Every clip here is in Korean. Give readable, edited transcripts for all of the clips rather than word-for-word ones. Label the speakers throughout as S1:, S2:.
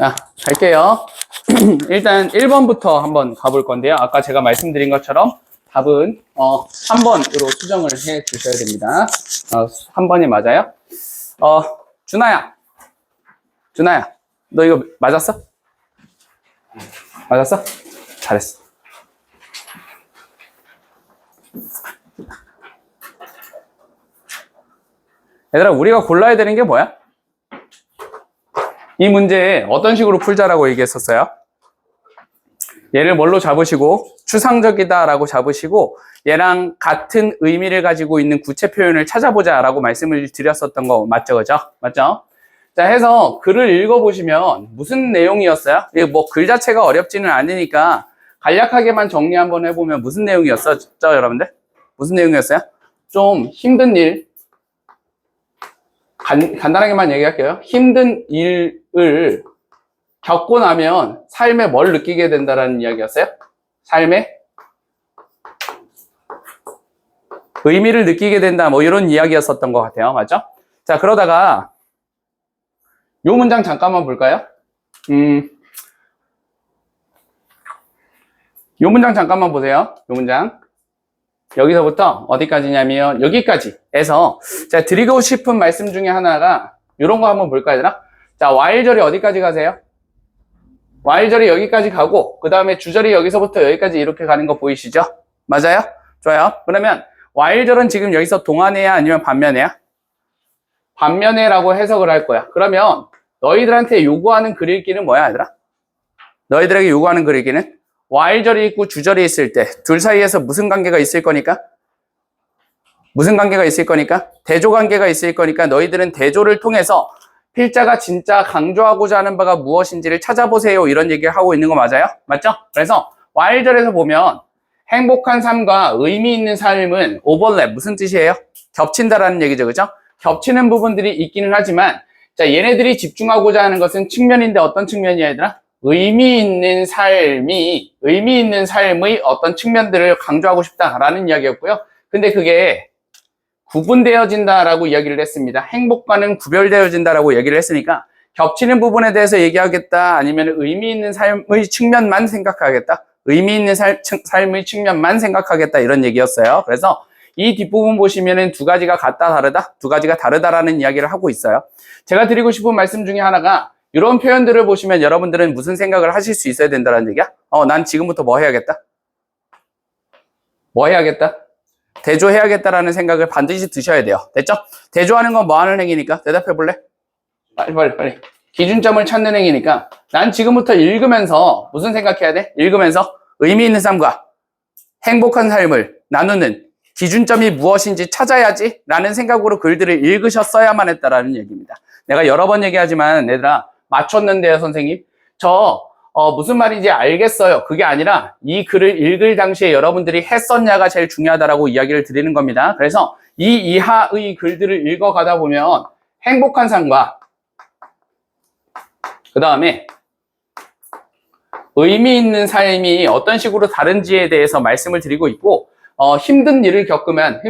S1: 자, 갈게요. 일단 1번부터 한번 가볼 건데요. 아까 제가 말씀드린 것처럼 답은 3번으로 수정을 해 주셔야 됩니다. 3번이 맞아요. 준아야, 너 이거 맞았어? 맞았어? 잘했어. 얘들아, 우리가 골라야 되는 게 뭐야? 이 문제 어떤 식으로 풀자라고 얘기했었어요? 얘를 뭘로 잡으시고 추상적이다라고 잡으시고 얘랑 같은 의미를 가지고 있는 구체 표현을 찾아보자라고 말씀을 드렸었던 거 맞죠? 그죠? 맞죠? 자, 해서 글을 읽어보시면 무슨 내용이었어요? 뭐 글 자체가 어렵지는 않으니까 간략하게만 정리 한번 해보면 무슨 내용이었었죠, 여러분들? 무슨 내용이었어요? 좀 힘든 일, 간단하게만 얘기할게요. 힘든 일을 겪고 나면 삶에 뭘 느끼게 된다라는 이야기였어요? 삶에 의미를 느끼게 된다, 뭐 이런 이야기였었던 것 같아요. 맞죠? 자, 그러다가 요 문장 잠깐만 볼까요? 요 문장 잠깐만 보세요. 요 문장. 여기서부터 어디까지냐면 여기까지 해서 제가 드리고 싶은 말씀 중에 하나가 이런 거 한번 볼까요, 얘들아? 자, while절이 어디까지 가세요? while절이 여기까지 가고 그 다음에 주절이 여기서부터 여기까지 이렇게 가는 거 보이시죠? 맞아요? 좋아요. 그러면 while절은 지금 여기서 동안해야 아니면 반면해야? 반면해라고 해석을 할 거야. 그러면 너희들한테 요구하는 글 읽기는 뭐야, 얘들아? 너희들에게 요구하는 글 읽기는 while절이 있고 주절이 있을 때 둘 사이에서 무슨 관계가 있을 거니까? 무슨 관계가 있을 거니까? 대조 관계가 있을 거니까 너희들은 대조를 통해서 필자가 진짜 강조하고자 하는 바가 무엇인지를 찾아보세요. 이런 얘기를 하고 있는 거 맞아요? 맞죠? 그래서 while절에서 보면 행복한 삶과 의미 있는 삶은 오버랩, 무슨 뜻이에요? 겹친다라는 얘기죠. 그죠? 겹치는 부분들이 있기는 하지만 자, 얘네들이 집중하고자 하는 것은 측면인데 어떤 측면이야, 얘들아? 의미 있는 삶의 어떤 측면들을 강조하고 싶다라는 이야기였고요. 근데 그게 구분되어진다라고 이야기를 했습니다. 행복과는 구별되어진다라고 얘기를 했으니까 겹치는 부분에 대해서 얘기하겠다, 아니면 의미 있는 삶의 측면만 생각하겠다, 의미 있는 삶의 측면만 생각하겠다, 이런 얘기였어요. 그래서 이 뒷부분 보시면은 두 가지가 같다, 다르다, 두 가지가 다르다라는 이야기를 하고 있어요. 제가 드리고 싶은 말씀 중에 하나가 이런 표현들을 보시면 여러분들은 무슨 생각을 하실 수 있어야 된다는 얘기야? 난 지금부터 뭐 해야겠다? 뭐 해야겠다? 대조해야겠다라는 생각을 반드시 드셔야 돼요. 됐죠? 대조하는 건 뭐 하는 행위니까? 대답해 볼래? 빨리. 기준점을 찾는 행위니까 난 지금부터 읽으면서 무슨 생각해야 돼? 읽으면서 의미 있는 삶과 행복한 삶을 나누는 기준점이 무엇인지 찾아야지 라는 생각으로 글들을 읽으셨어야만 했다라는 얘기입니다. 내가 여러 번 얘기하지만 얘들아, 맞췄는데요, 선생님? 무슨 말인지 알겠어요. 그게 아니라 이 글을 읽을 당시에 여러분들이 했었냐가 제일 중요하다라고 이야기를 드리는 겁니다. 그래서 이 이하의 글들을 읽어가다 보면 행복한 삶과 그 다음에 의미 있는 삶이 어떤 식으로 다른지에 대해서 말씀을 드리고 있고, 힘든 일을 겪으면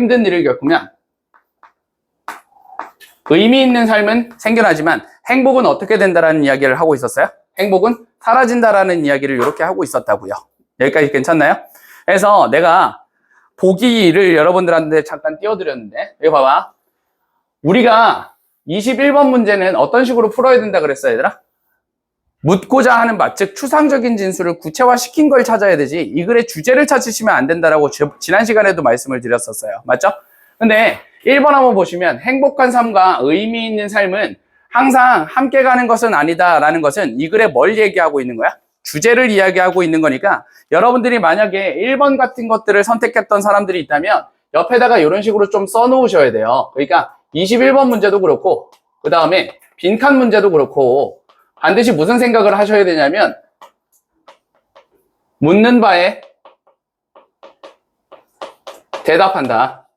S1: 의미 있는 삶은 생겨나지만 행복은 어떻게 된다라는 이야기를 하고 있었어요? 행복은 사라진다라는 이야기를 이렇게 하고 있었다고요. 여기까지 괜찮나요? 그래서 내가 보기를 여러분들한테 잠깐 띄워드렸는데, 여기 봐봐. 우리가 21번 문제는 어떤 식으로 풀어야 된다 그랬어요, 얘들아? 묻고자 하는 바, 즉 추상적인 진술을 구체화시킨 걸 찾아야 되지 이 글의 주제를 찾으시면 안 된다라고 지난 시간에도 말씀을 드렸었어요. 맞죠? 근데 1번 한번 보시면 행복한 삶과 의미 있는 삶은 항상 함께 가는 것은 아니다라는 것은 이 글에 뭘 얘기하고 있는 거야? 주제를 이야기하고 있는 거니까 여러분들이 만약에 1번 같은 것들을 선택했던 사람들이 있다면 옆에다가 이런 식으로 좀 써놓으셔야 돼요. 그러니까 21번 문제도 그렇고 그 다음에 빈칸 문제도 그렇고 반드시 무슨 생각을 하셔야 되냐면 묻는 바에 대답한다.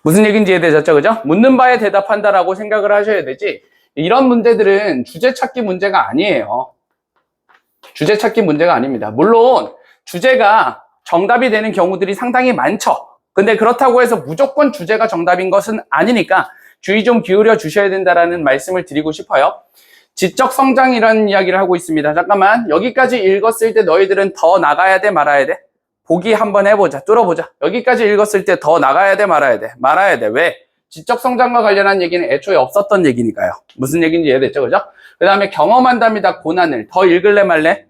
S1: 무슨 얘기인지 이해되셨죠? 그죠? 묻는 바에 대답한다라고 생각을 하셔야 되지 이런 문제들은 주제 찾기 문제가 아니에요. 주제 찾기 문제가 아닙니다. 물론 주제가 정답이 되는 경우들이 상당히 많죠. 근데 그렇다고 해서 무조건 주제가 정답인 것은 아니니까 주의 좀 기울여 주셔야 된다라는 말씀을 드리고 싶어요. 지적 성장이라는 이야기를 하고 있습니다. 잠깐만, 여기까지 읽었을 때 너희들은 더 나가야 돼, 말아야 돼? 보기 한번 해보자. 뚫어보자. 여기까지 읽었을 때 더 나가야 돼, 말아야 돼? 말아야 돼. 왜? 지적 성장과 관련한 얘기는 애초에 없었던 얘기니까요. 무슨 얘기인지 이해됐죠? 그죠? 그 다음에 경험한답니다. 고난을. 더 읽을래 말래?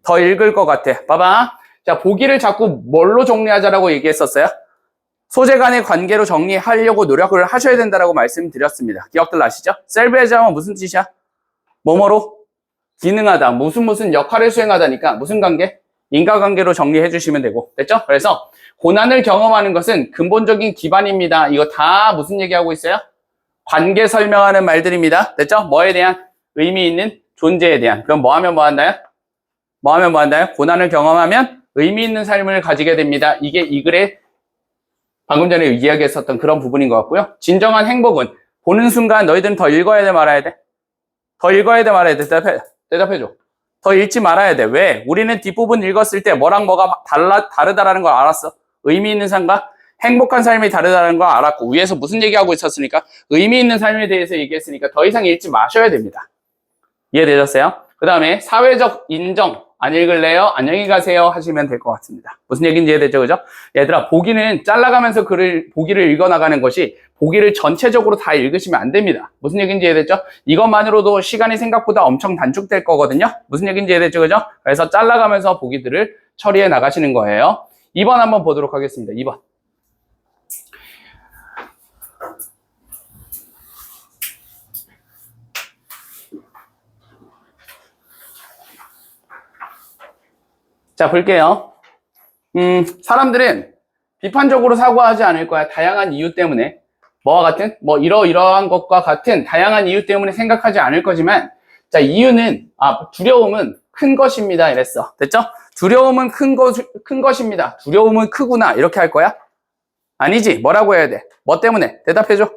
S1: 더 읽을 것 같아. 봐봐. 자, 보기를 자꾸 뭘로 정리하자라고 얘기했었어요? 소재 간의 관계로 정리하려고 노력을 하셔야 된다라고 말씀드렸습니다. 기억들 나시죠? 셀프 에즈 하면 무슨 뜻이야? 뭐뭐로? 기능하다. 무슨 역할을 수행하다니까. 무슨 관계? 인과관계로 정리해 주시면 되고. 됐죠? 그래서 고난을 경험하는 것은 근본적인 기반입니다. 이거 다 무슨 얘기하고 있어요? 관계 설명하는 말들입니다. 됐죠? 뭐에 대한? 의미 있는 존재에 대한. 그럼 뭐 하면 뭐 한다요? 뭐 하면 뭐 한다요? 고난을 경험하면 의미 있는 삶을 가지게 됩니다. 이게 이 글의 방금 전에 이야기했었던 그런 부분인 것 같고요. 진정한 행복은 보는 순간 너희들은 더 읽어야 돼, 말아야 돼? 더 읽어야 돼, 말아야 돼? 대답해줘. 더 읽지 말아야 돼. 왜? 우리는 뒷부분 읽었을 때 뭐랑 뭐가 다르다라는 걸 알았어. 의미 있는 삶과 행복한 삶이 다르다는 걸 알았고, 위에서 무슨 얘기하고 있었으니까 의미 있는 삶에 대해서 얘기했으니까 더 이상 읽지 마셔야 됩니다. 이해되셨어요? 그 다음에 사회적 인정. 안 읽을래요? 안녕히 가세요 하시면 될 것 같습니다. 무슨 얘기인지 이해되죠? 그죠? 얘들아, 보기는 잘라가면서 보기를 읽어나가는 것이 보기를 전체적으로 다 읽으시면 안 됩니다. 무슨 얘기인지 이해됐죠? 이것만으로도 시간이 생각보다 엄청 단축될 거거든요. 무슨 얘기인지 이해됐죠? 그죠? 그래서 잘라가면서 보기들을 처리해 나가시는 거예요. 2번 한번 보도록 하겠습니다. 2번. 자, 볼게요. 사람들은 비판적으로 사고하지 않을 거야. 다양한 이유 때문에. 뭐와 같은? 뭐 이러이러한 것과 같은 다양한 이유 때문에 생각하지 않을 거지만, 자, 이유는, 두려움은 큰 것입니다. 이랬어. 됐죠? 두려움은 큰 것입니다. 두려움은 크구나. 이렇게 할 거야? 아니지. 뭐라고 해야 돼? 뭐 때문에? 대답해줘.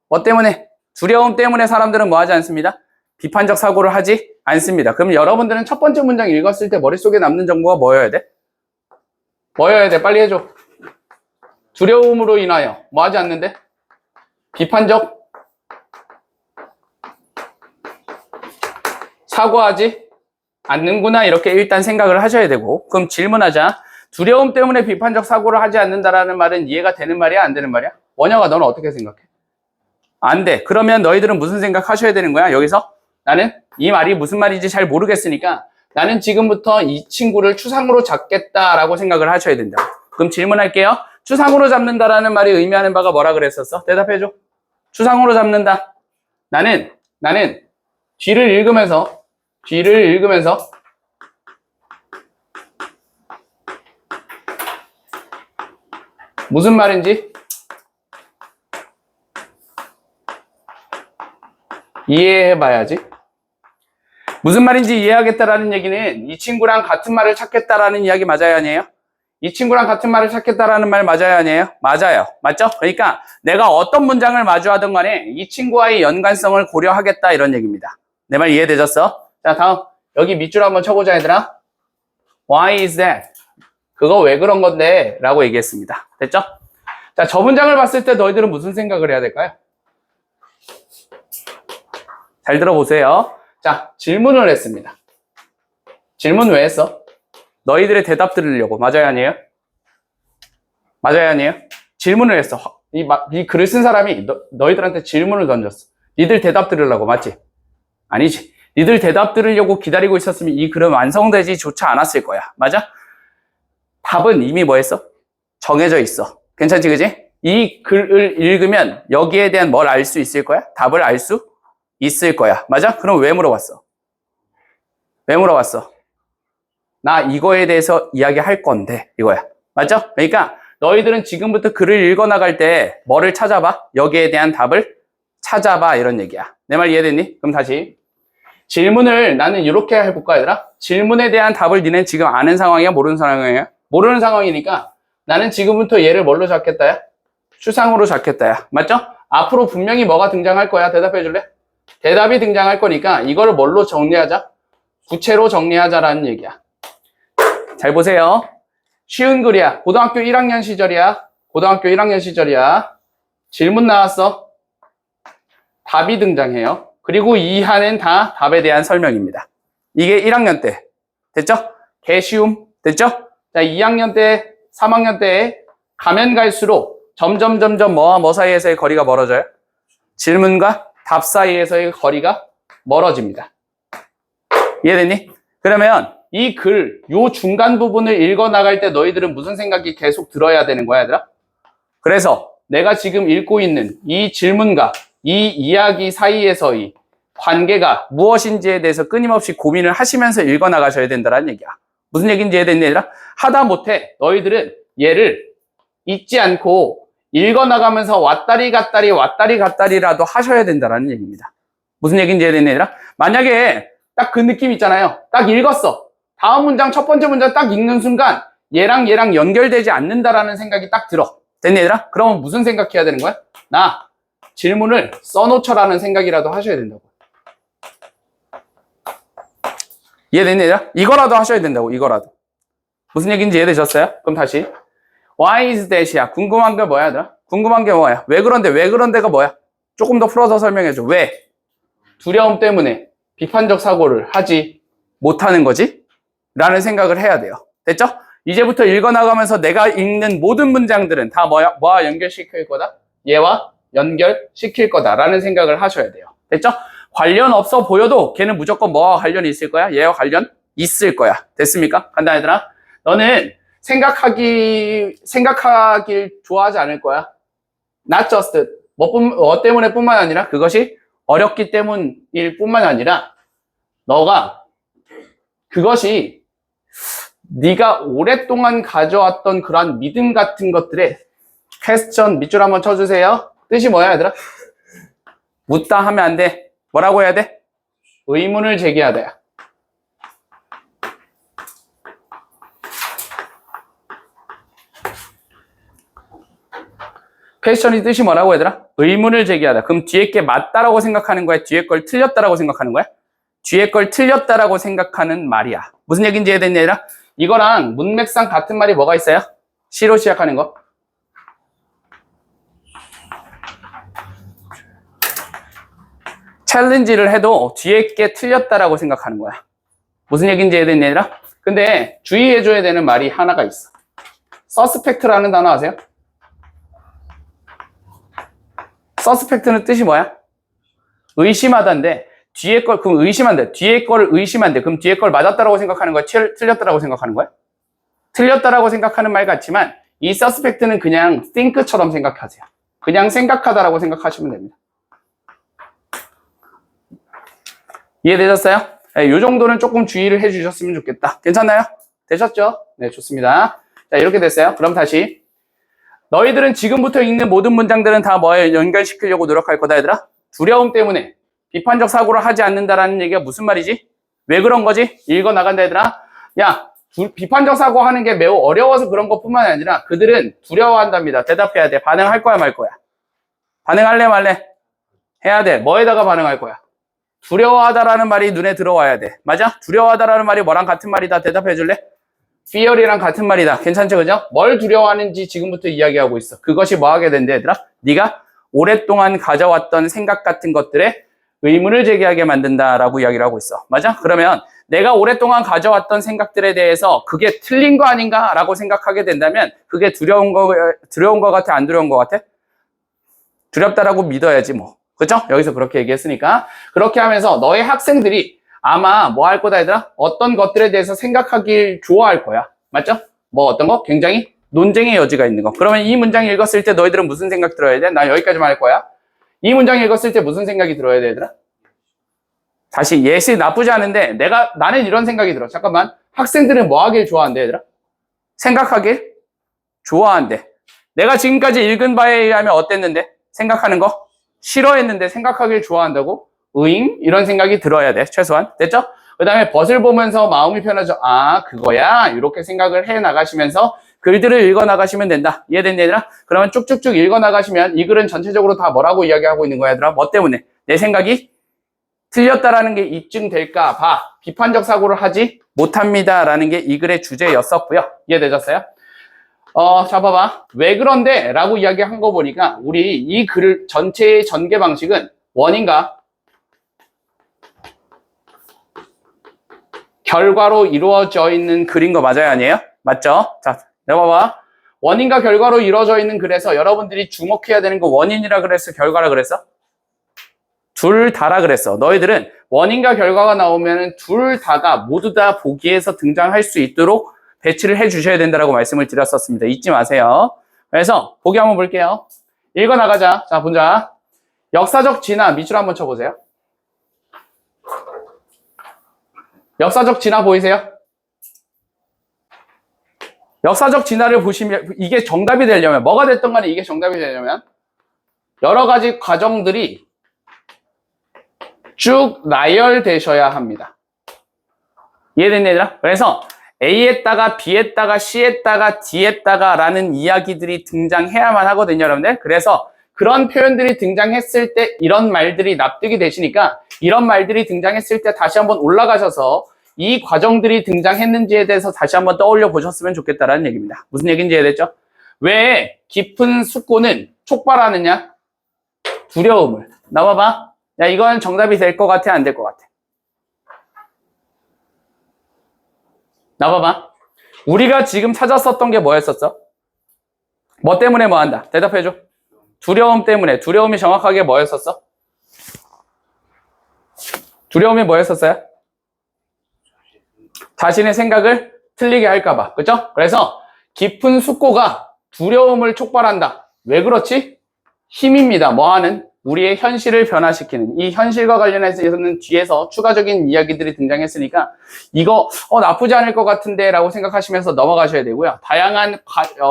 S1: 뭐 때문에? 두려움 때문에 사람들은 뭐 하지 않습니다? 비판적 사고를 하지 않습니다. 그럼 여러분들은 첫 번째 문장 읽었을 때 머릿속에 남는 정보가 뭐여야 돼? 뭐여야 돼? 빨리 해줘. 두려움으로 인하여 뭐 하지 않는데? 비판적 사고하지 않는구나. 이렇게 일단 생각을 하셔야 되고, 그럼 질문하자. 두려움 때문에 비판적 사고를 하지 않는다라는 말은 이해가 되는 말이야? 안 되는 말이야? 원혁아, 너는 어떻게 생각해? 안 돼. 그러면 너희들은 무슨 생각하셔야 되는 거야? 여기서 나는 이 말이 무슨 말인지 잘 모르겠으니까 나는 지금부터 이 친구를 추상으로 잡겠다라고 생각을 하셔야 된다. 그럼 질문할게요. 추상으로 잡는다라는 말이 의미하는 바가 뭐라 그랬었어? 대답해줘. 추상으로 잡는다. 나는 뒤를 읽으면서 무슨 말인지 이해해봐야지. 무슨 말인지 이해하겠다라는 얘기는 이 친구랑 같은 말을 찾겠다라는 이야기 맞아요, 아니에요? 이 친구랑 같은 말을 찾겠다라는 말 맞아요, 아니에요? 맞아요. 맞죠? 그러니까 내가 어떤 문장을 마주하든 간에 이 친구와의 연관성을 고려하겠다 이런 얘기입니다. 내 말 이해되셨어? 자, 다음 여기 밑줄 한번 쳐보자, 얘들아. Why is that? 그거 왜 그런 건데? 라고 얘기했습니다. 됐죠? 자, 저 문장을 봤을 때 너희들은 무슨 생각을 해야 될까요? 잘 들어보세요. 자, 질문을 했습니다. 질문 왜 했어? 너희들의 대답 들으려고. 맞아요, 아니에요? 맞아요, 아니에요? 질문을 했어. 이 글을 쓴 사람이 너희들한테 질문을 던졌어. 니들 대답 들으려고. 맞지? 아니지. 니들 대답 들으려고 기다리고 있었으면 이 글은 완성되지조차 않았을 거야. 맞아? 답은 이미 뭐 했어? 정해져 있어. 괜찮지, 그지? 이 글을 읽으면 여기에 대한 뭘 알 수 있을 거야? 답을 알 수 있을 거야. 맞아? 그럼 왜 물어봤어? 왜 물어봤어? 나 이거에 대해서 이야기할 건데 이거야. 맞죠? 그러니까 너희들은 지금부터 글을 읽어나갈 때 뭐를 찾아봐? 여기에 대한 답을 찾아봐 이런 얘기야. 내 말 이해됐니? 그럼 다시 질문을 나는 이렇게 해볼까, 얘들아? 질문에 대한 답을 니네 지금 아는 상황이야? 모르는 상황이야? 모르는 상황이니까 나는 지금부터 얘를 뭘로 잡겠다야? 추상으로 잡겠다야. 맞죠? 앞으로 분명히 뭐가 등장할 거야? 대답해 줄래? 대답이 등장할 거니까 이거를 뭘로 정리하자? 구체로 정리하자라는 얘기야. 잘 보세요. 쉬운 글이야. 고등학교 1학년 시절이야. 고등학교 1학년 시절이야. 질문 나왔어. 답이 등장해요. 그리고 이하는 다 답에 대한 설명입니다. 이게 1학년 때. 됐죠? 개 쉬움. 됐죠? 자, 2학년 때, 3학년 때에 가면 갈수록 점점 뭐와 뭐 사이에서의 거리가 멀어져요? 질문과 답 사이에서의 거리가 멀어집니다. 이해됐니? 그러면 이 글, 요 중간 부분을 읽어 나갈 때 너희들은 무슨 생각이 계속 들어야 되는 거야, 얘들아? 그래서 내가 지금 읽고 있는 이 질문과 이 이야기 사이에서의 관계가 무엇인지에 대해서 끊임없이 고민을 하시면서 읽어 나가셔야 된다는 얘기야. 무슨 얘기인지 이해됐니, 얘들아? 하다못해 너희들은 얘를 잊지 않고 읽어 나가면서 왔다리 갔다리라도 하셔야 된다는 얘기입니다. 무슨 얘기인지 이해됐니, 얘들아? 만약에 딱 그 느낌 있잖아요. 딱 읽었어. 다음 문장, 첫 번째 문장 딱 읽는 순간 얘랑 연결되지 않는다라는 생각이 딱 들어. 됐니, 얘들아? 그러면 무슨 생각해야 되는 거야? 나 질문을 써놓쳐라는 생각이라도 하셔야 된다고. 이해됐니, 얘들아? 이거라도 하셔야 된다고, 이거라도. 무슨 얘기인지 이해되셨어요? 그럼 다시. Why is that이야. 궁금한 게 뭐야, 얘들아? 궁금한 게 뭐야? 왜 그런데가 뭐야? 조금 더 풀어서 설명해줘. 왜? 두려움 때문에 비판적 사고를 하지 못하는 거지? 라는 생각을 해야 돼요. 됐죠? 이제부터 읽어나가면서 내가 읽는 모든 문장들은 다 뭐와 연결시킬 거다? 얘와 연결시킬 거다라는 생각을 하셔야 돼요. 됐죠? 관련 없어 보여도 걔는 무조건 뭐와 관련이 있을 거야? 얘와 관련 있을 거야. 됐습니까? 간다, 얘들아. 너는 생각하길 좋아하지 않을 거야. Not just 뭐 때문에 뿐만 아니라 그것이 어렵기 때문일 뿐만 아니라 너가 그것이 네가 오랫동안 가져왔던 그러한 믿음 같은 것들의 퀘스천 밑줄 한번 쳐주세요. 뜻이 뭐야, 얘들아? 묻다 하면 안 돼. 뭐라고 해야 돼? 의문을 제기하다. 퀘스천의 뜻이 뭐라고, 얘들아? 의문을 제기하다. 그럼 뒤에 게 맞다라고 생각하는 거야? 뒤에 걸 틀렸다라고 생각하는 거야? 뒤에 걸 틀렸다라고 생각하는 말이야. 무슨 얘기인지 이해됐냐, 얘들아? 이거랑 문맥상 같은 말이 뭐가 있어요? 시로 시작하는 거. 챌린지를 해도 뒤에 게 틀렸다라고 생각하는 거야. 무슨 얘기인지 이해됐냐, 얘들아? 근데 주의해줘야 되는 말이 하나가 있어. 서스펙트라는 단어 아세요? 서스펙트는 뜻이 뭐야? 의심하다인데 뒤에 걸 그럼 의심한대. 뒤에 거를 의심한대. 그럼 뒤에 걸 맞았다라고 생각하는 거야? 틀렸다라고 생각하는 거야? 틀렸다라고 생각하는 말 같지만 이 서스펙트는 그냥 think처럼 생각하세요. 그냥 생각하다라고 생각하시면 됩니다. 이해되셨어요? 네, 이 정도는 조금 주의를 해주셨으면 좋겠다. 괜찮나요? 되셨죠? 네, 좋습니다. 자, 이렇게 됐어요. 그럼 다시. 너희들은 지금부터 읽는 모든 문장들은 다 뭐에 연결시키려고 노력할 거다, 얘들아? 두려움 때문에 비판적 사고를 하지 않는다라는 얘기가 무슨 말이지? 왜 그런 거지? 읽어 나간다, 얘들아. 야, 비판적 사고 하는 게 매우 어려워서 그런 것뿐만 아니라 그들은 두려워한답니다. 대답해야 돼. 반응할 거야, 말 거야? 반응할래, 말래? 해야 돼. 뭐에다가 반응할 거야? 두려워하다라는 말이 눈에 들어와야 돼. 맞아? 두려워하다라는 말이 뭐랑 같은 말이다. 대답해 줄래? fear이랑 같은 말이다. 괜찮죠, 그죠? 뭘 두려워하는지 지금부터 이야기하고 있어. 그것이 뭐 하게 된대, 얘들아? 네가 오랫동안 가져왔던 생각 같은 것들에 의문을 제기하게 만든다라고 이야기를 하고 있어. 맞아? 그러면 내가 오랫동안 가져왔던 생각들에 대해서 그게 틀린 거 아닌가? 라고 생각하게 된다면 그게 두려운 거 같아? 안 두려운 거 같아? 두렵다라고 믿어야지 뭐. 그죠? 여기서 그렇게 얘기했으니까. 그렇게 하면서 너의 학생들이 아마 뭐 할 거다, 얘들아? 어떤 것들에 대해서 생각하길 좋아할 거야. 맞죠? 뭐 어떤 거? 굉장히 논쟁의 여지가 있는 거. 그러면 이 문장 읽었을 때 너희들은 무슨 생각 들어야 돼? 나 여기까지만 할 거야. 이 문장 읽었을 때 무슨 생각이 들어야 돼, 얘들아? 다시 예시 나쁘지 않은데 나는 이런 생각이 들어. 잠깐만. 학생들은 뭐 하길 좋아한대, 얘들아? 생각하길 좋아한대. 내가 지금까지 읽은 바에 의하면 어땠는데? 생각하는 거? 싫어했는데 생각하길 좋아한다고? 으잉? 이런 생각이 들어야 돼. 최소한. 됐죠? 그 다음에 벗을 보면서 마음이 편하죠. 아, 그거야? 이렇게 생각을 해 나가시면서 글들을 읽어 나가시면 된다. 이해됐냐, 얘들아? 그러면 쭉쭉쭉 읽어 나가시면 이 글은 전체적으로 다 뭐라고 이야기하고 있는 거야, 얘들아? 뭐 때문에? 내 생각이 틀렸다라는 게 입증될까 봐 비판적 사고를 하지 못합니다. 라는 게 이 글의 주제였었고요. 이해되셨어요? 자, 봐봐. 왜 그런데? 라고 이야기한 거 보니까 우리 이 글을 전체의 전개 방식은 원인과 결과로 이루어져 있는 글인 거 맞아요, 아니에요? 맞죠? 자, 내가 봐봐. 원인과 결과로 이루어져 있는 글에서 여러분들이 주목해야 되는 거 원인이라 그랬어, 결과라 그랬어? 둘 다라 그랬어. 너희들은 원인과 결과가 나오면 둘 다가 모두 다 보기에서 등장할 수 있도록 배치를 해 주셔야 된다고 말씀을 드렸었습니다. 잊지 마세요. 그래서 보기 한번 볼게요. 읽어 나가자. 자, 보자. 역사적 진화 밑줄 한번 쳐보세요. 역사적 진화 보이세요? 역사적 진화를 보시면 이게 정답이 되려면 뭐가 됐던 간에 이게 정답이 되려면 여러 가지 과정들이 쭉 나열되셔야 합니다. 이해됐냐 얘들아? 그래서 A에다가 B에다가 C에다가 D에다가 라는 이야기들이 등장해야만 하거든요, 여러분들. 그래서 그런 표현들이 등장했을 때 이런 말들이 납득이 되시니까 이런 말들이 등장했을 때 다시 한번 올라가셔서 이 과정들이 등장했는지에 대해서 다시 한번 떠올려 보셨으면 좋겠다라는 얘기입니다. 무슨 얘기인지 이해됐죠? 왜 깊은 숙고는 촉발하느냐? 두려움을. 나와봐. 야, 이건 정답이 될 것 같아, 안 될 것 같아? 나와봐. 우리가 지금 찾았었던 게 뭐였었어? 뭐 때문에 뭐 한다? 대답해줘. 두려움 때문에. 두려움이 정확하게 뭐였었어? 두려움이 뭐였었어요? 자신의 생각을 틀리게 할까봐. 그죠? 그래서 깊은 숙고가 두려움을 촉발한다. 왜 그렇지? 힘입니다. 뭐 하는? 우리의 현실을 변화시키는. 이 현실과 관련해서는 뒤에서 추가적인 이야기들이 등장했으니까 이거 나쁘지 않을 것 같은데 라고 생각하시면서 넘어가셔야 되고요. 다양한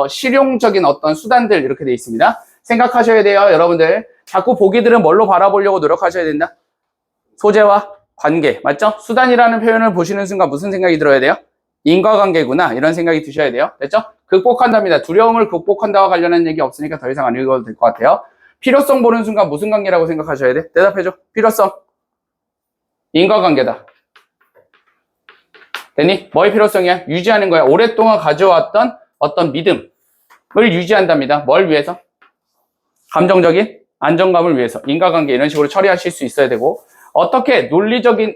S1: 실용적인 어떤 수단들 이렇게 돼 있습니다. 생각하셔야 돼요. 여러분들 자꾸 보기들은 뭘로 바라보려고 노력하셔야 된다? 소재와 관계. 맞죠? 수단이라는 표현을 보시는 순간 무슨 생각이 들어야 돼요? 인과관계구나 이런 생각이 드셔야 돼요. 됐죠? 극복한답니다. 두려움을 극복한다와 관련한 얘기 없으니까 더 이상 안 읽어도 될 것 같아요. 필요성 보는 순간 무슨 관계라고 생각하셔야 돼? 대답해줘. 필요성. 인과관계다. 됐니? 뭐의 필요성이야? 유지하는 거야. 오랫동안 가져왔던 어떤 믿음을 유지한답니다. 뭘 위해서? 감정적인 안정감을 위해서. 인과관계 이런 식으로 처리하실 수 있어야 되고 어떻게 논리적으로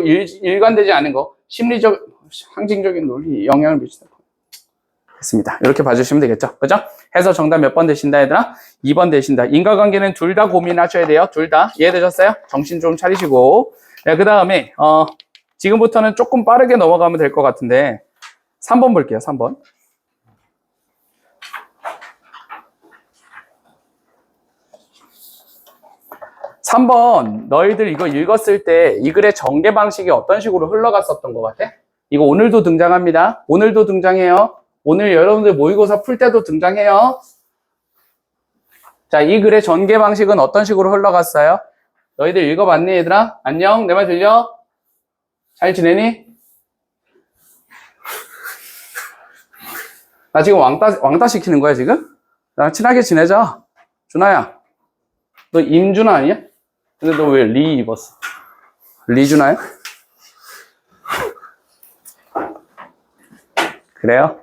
S1: 일관되지 않은 거 심리적, 상징적인 논리 영향을 미친다. 됐습니다. 이렇게 봐주시면 되겠죠. 그죠? 해서 정답 몇 번 되신다 얘들아? 2번 되신다. 인과관계는 둘 다 고민하셔야 돼요. 둘 다. 이해되셨어요? 정신 좀 차리시고. 네, 그 다음에 지금부터는 조금 빠르게 넘어가면 될 것 같은데 3번 볼게요. 3번. 3번 너희들 이거 읽었을 때 이 글의 전개 방식이 어떤 식으로 흘러갔었던 것 같아? 이거 오늘도 등장합니다. 오늘도 등장해요. 오늘 여러분들 모의고사 풀 때도 등장해요. 자, 이 글의 전개 방식은 어떤 식으로 흘러갔어요? 너희들 읽어봤니 얘들아? 안녕? 내 말 들려? 잘 지내니? 나 지금 왕따 시키는 거야 지금? 나랑 친하게 지내자. 준아야, 너 임준아 아니야? 근데 너 왜 리 입었어? 리준아야? 그래요?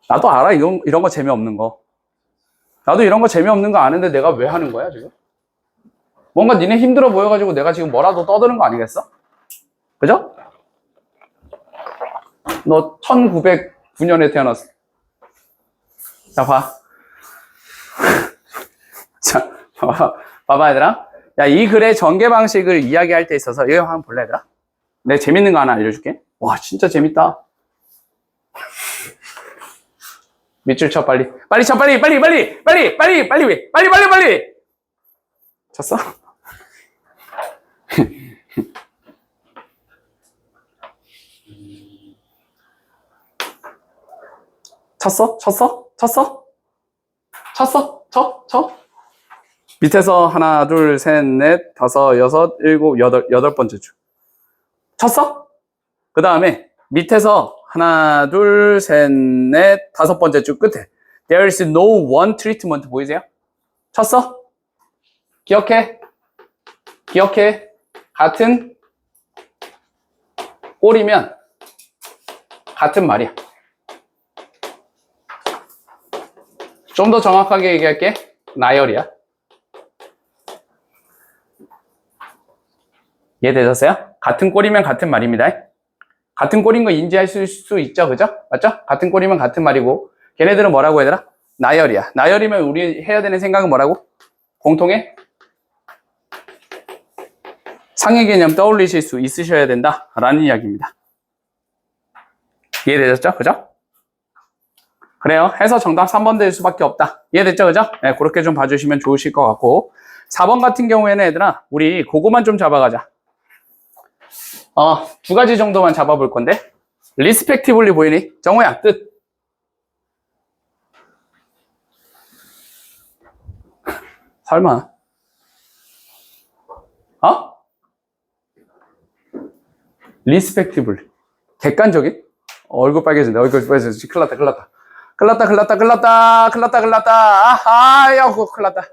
S1: 나도 알아 이런 거 재미없는 거. 나도 이런 거 재미없는 거 아는데 내가 왜 하는 거야 지금? 뭔가 니네 힘들어 보여가지고 내가 지금 뭐라도 떠드는 거 아니겠어? 그죠? 너 1909년에 태어났어. 자, 봐. 자, 봐봐 얘들아. 야, 이 글의 전개 방식을 이야기할 때 있어서 이거 한번 볼래 얘들아? 내가 재밌는 거 하나 알려줄게. 와, 진짜 재밌다. 밑줄 쳐 빨리. 빨리 쳐 빨리. 쳤어? 쳤어? 쳐? 밑에서 하나, 둘, 셋, 넷, 다섯, 여섯, 일곱, 여덟 번째 줄. 쳤어? 그 다음에 밑에서 하나, 둘, 셋, 넷, 다섯 번째 줄 끝에 There is no one treatment 보이세요? 쳤어? 기억해? 같은 꼴이면 같은 말이야. 좀 더 정확하게 얘기할게. 나열이야. 이해되셨어요? 같은 꼴이면 같은 말입니다. 같은 꼴인 거 인지할 수 있죠, 그죠? 맞죠? 같은 꼴이면 같은 말이고, 걔네들은 뭐라고 해야 되나? 나열이야. 나열이면 우리 해야 되는 생각은 뭐라고? 공통의 상해 개념 떠올리실 수 있으셔야 된다 라는 이야기입니다. 이해되셨죠? 그죠? 그래요. 해서 정답 3번 될 수밖에 없다. 이해됐죠? 그죠? 네, 그렇게 좀 봐주시면 좋으실 것 같고, 4번 같은 경우에는 얘들아, 우리 그거만 좀 잡아가자. 두 가지 정도만 잡아볼 건데, 리스펙티블리 보이니? 정우야, 뜻. 설마. 리스펙티블리. 객관적인? 얼굴 빨개진다. 얼굴 빨개진다. 큰일 났다, 큰일 났다. 큰일 났다, 큰일 났다, 큰일 났다, 큰일 났다, 큰일 났다. 아하, 야, 큰일 났다.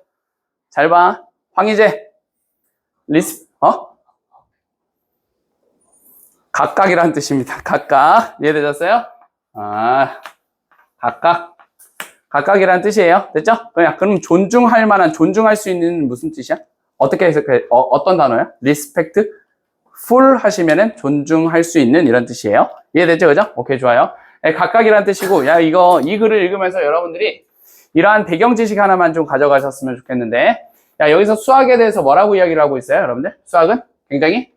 S1: 잘 봐. 황희재. 각각이라는 뜻입니다. 각각. 이해되셨어요? 각각. 각각이라는 뜻이에요. 됐죠? 그럼 존중할 만한, 존중할 수 있는 무슨 뜻이야? 어떻게 해석해? 어떤 단어야? 리스펙트? 풀 하시면은 존중할 수 있는 이런 뜻이에요. 이해됐죠? 그죠? 오케이, 좋아요. 네, 각각이라는 뜻이고, 야, 이 글을 읽으면서 여러분들이 이러한 배경 지식 하나만 좀 가져가셨으면 좋겠는데, 야, 여기서 수학에 대해서 뭐라고 이야기를 하고 있어요, 여러분들? 수학은 굉장히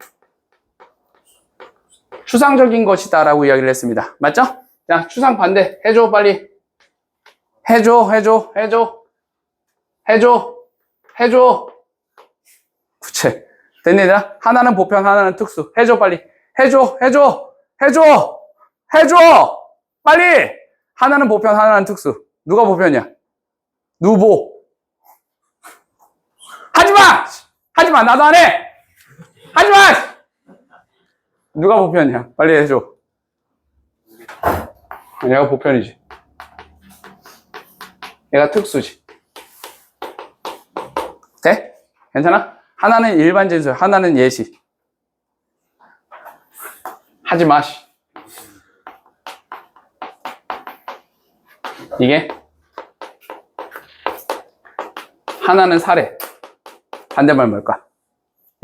S1: 추상적인 것이다라고 이야기를 했습니다. 맞죠? 자, 추상 반대. 해줘, 빨리. 해줘. 구체. 됐냐? 하나는 보편, 하나는 특수. 해줘, 빨리. 해줘. 빨리! 하나는 보편, 하나는 특수. 누가 보편이야? 누보. 하지마! 나도 안 해! 하지마! 누가 보편이야? 빨리 해줘. 얘가 보편이지. 얘가 특수지. 돼? 괜찮아? 하나는 일반 진술, 하나는 예시. 하지마. 이게 하나는 사례. 반대말 뭘까?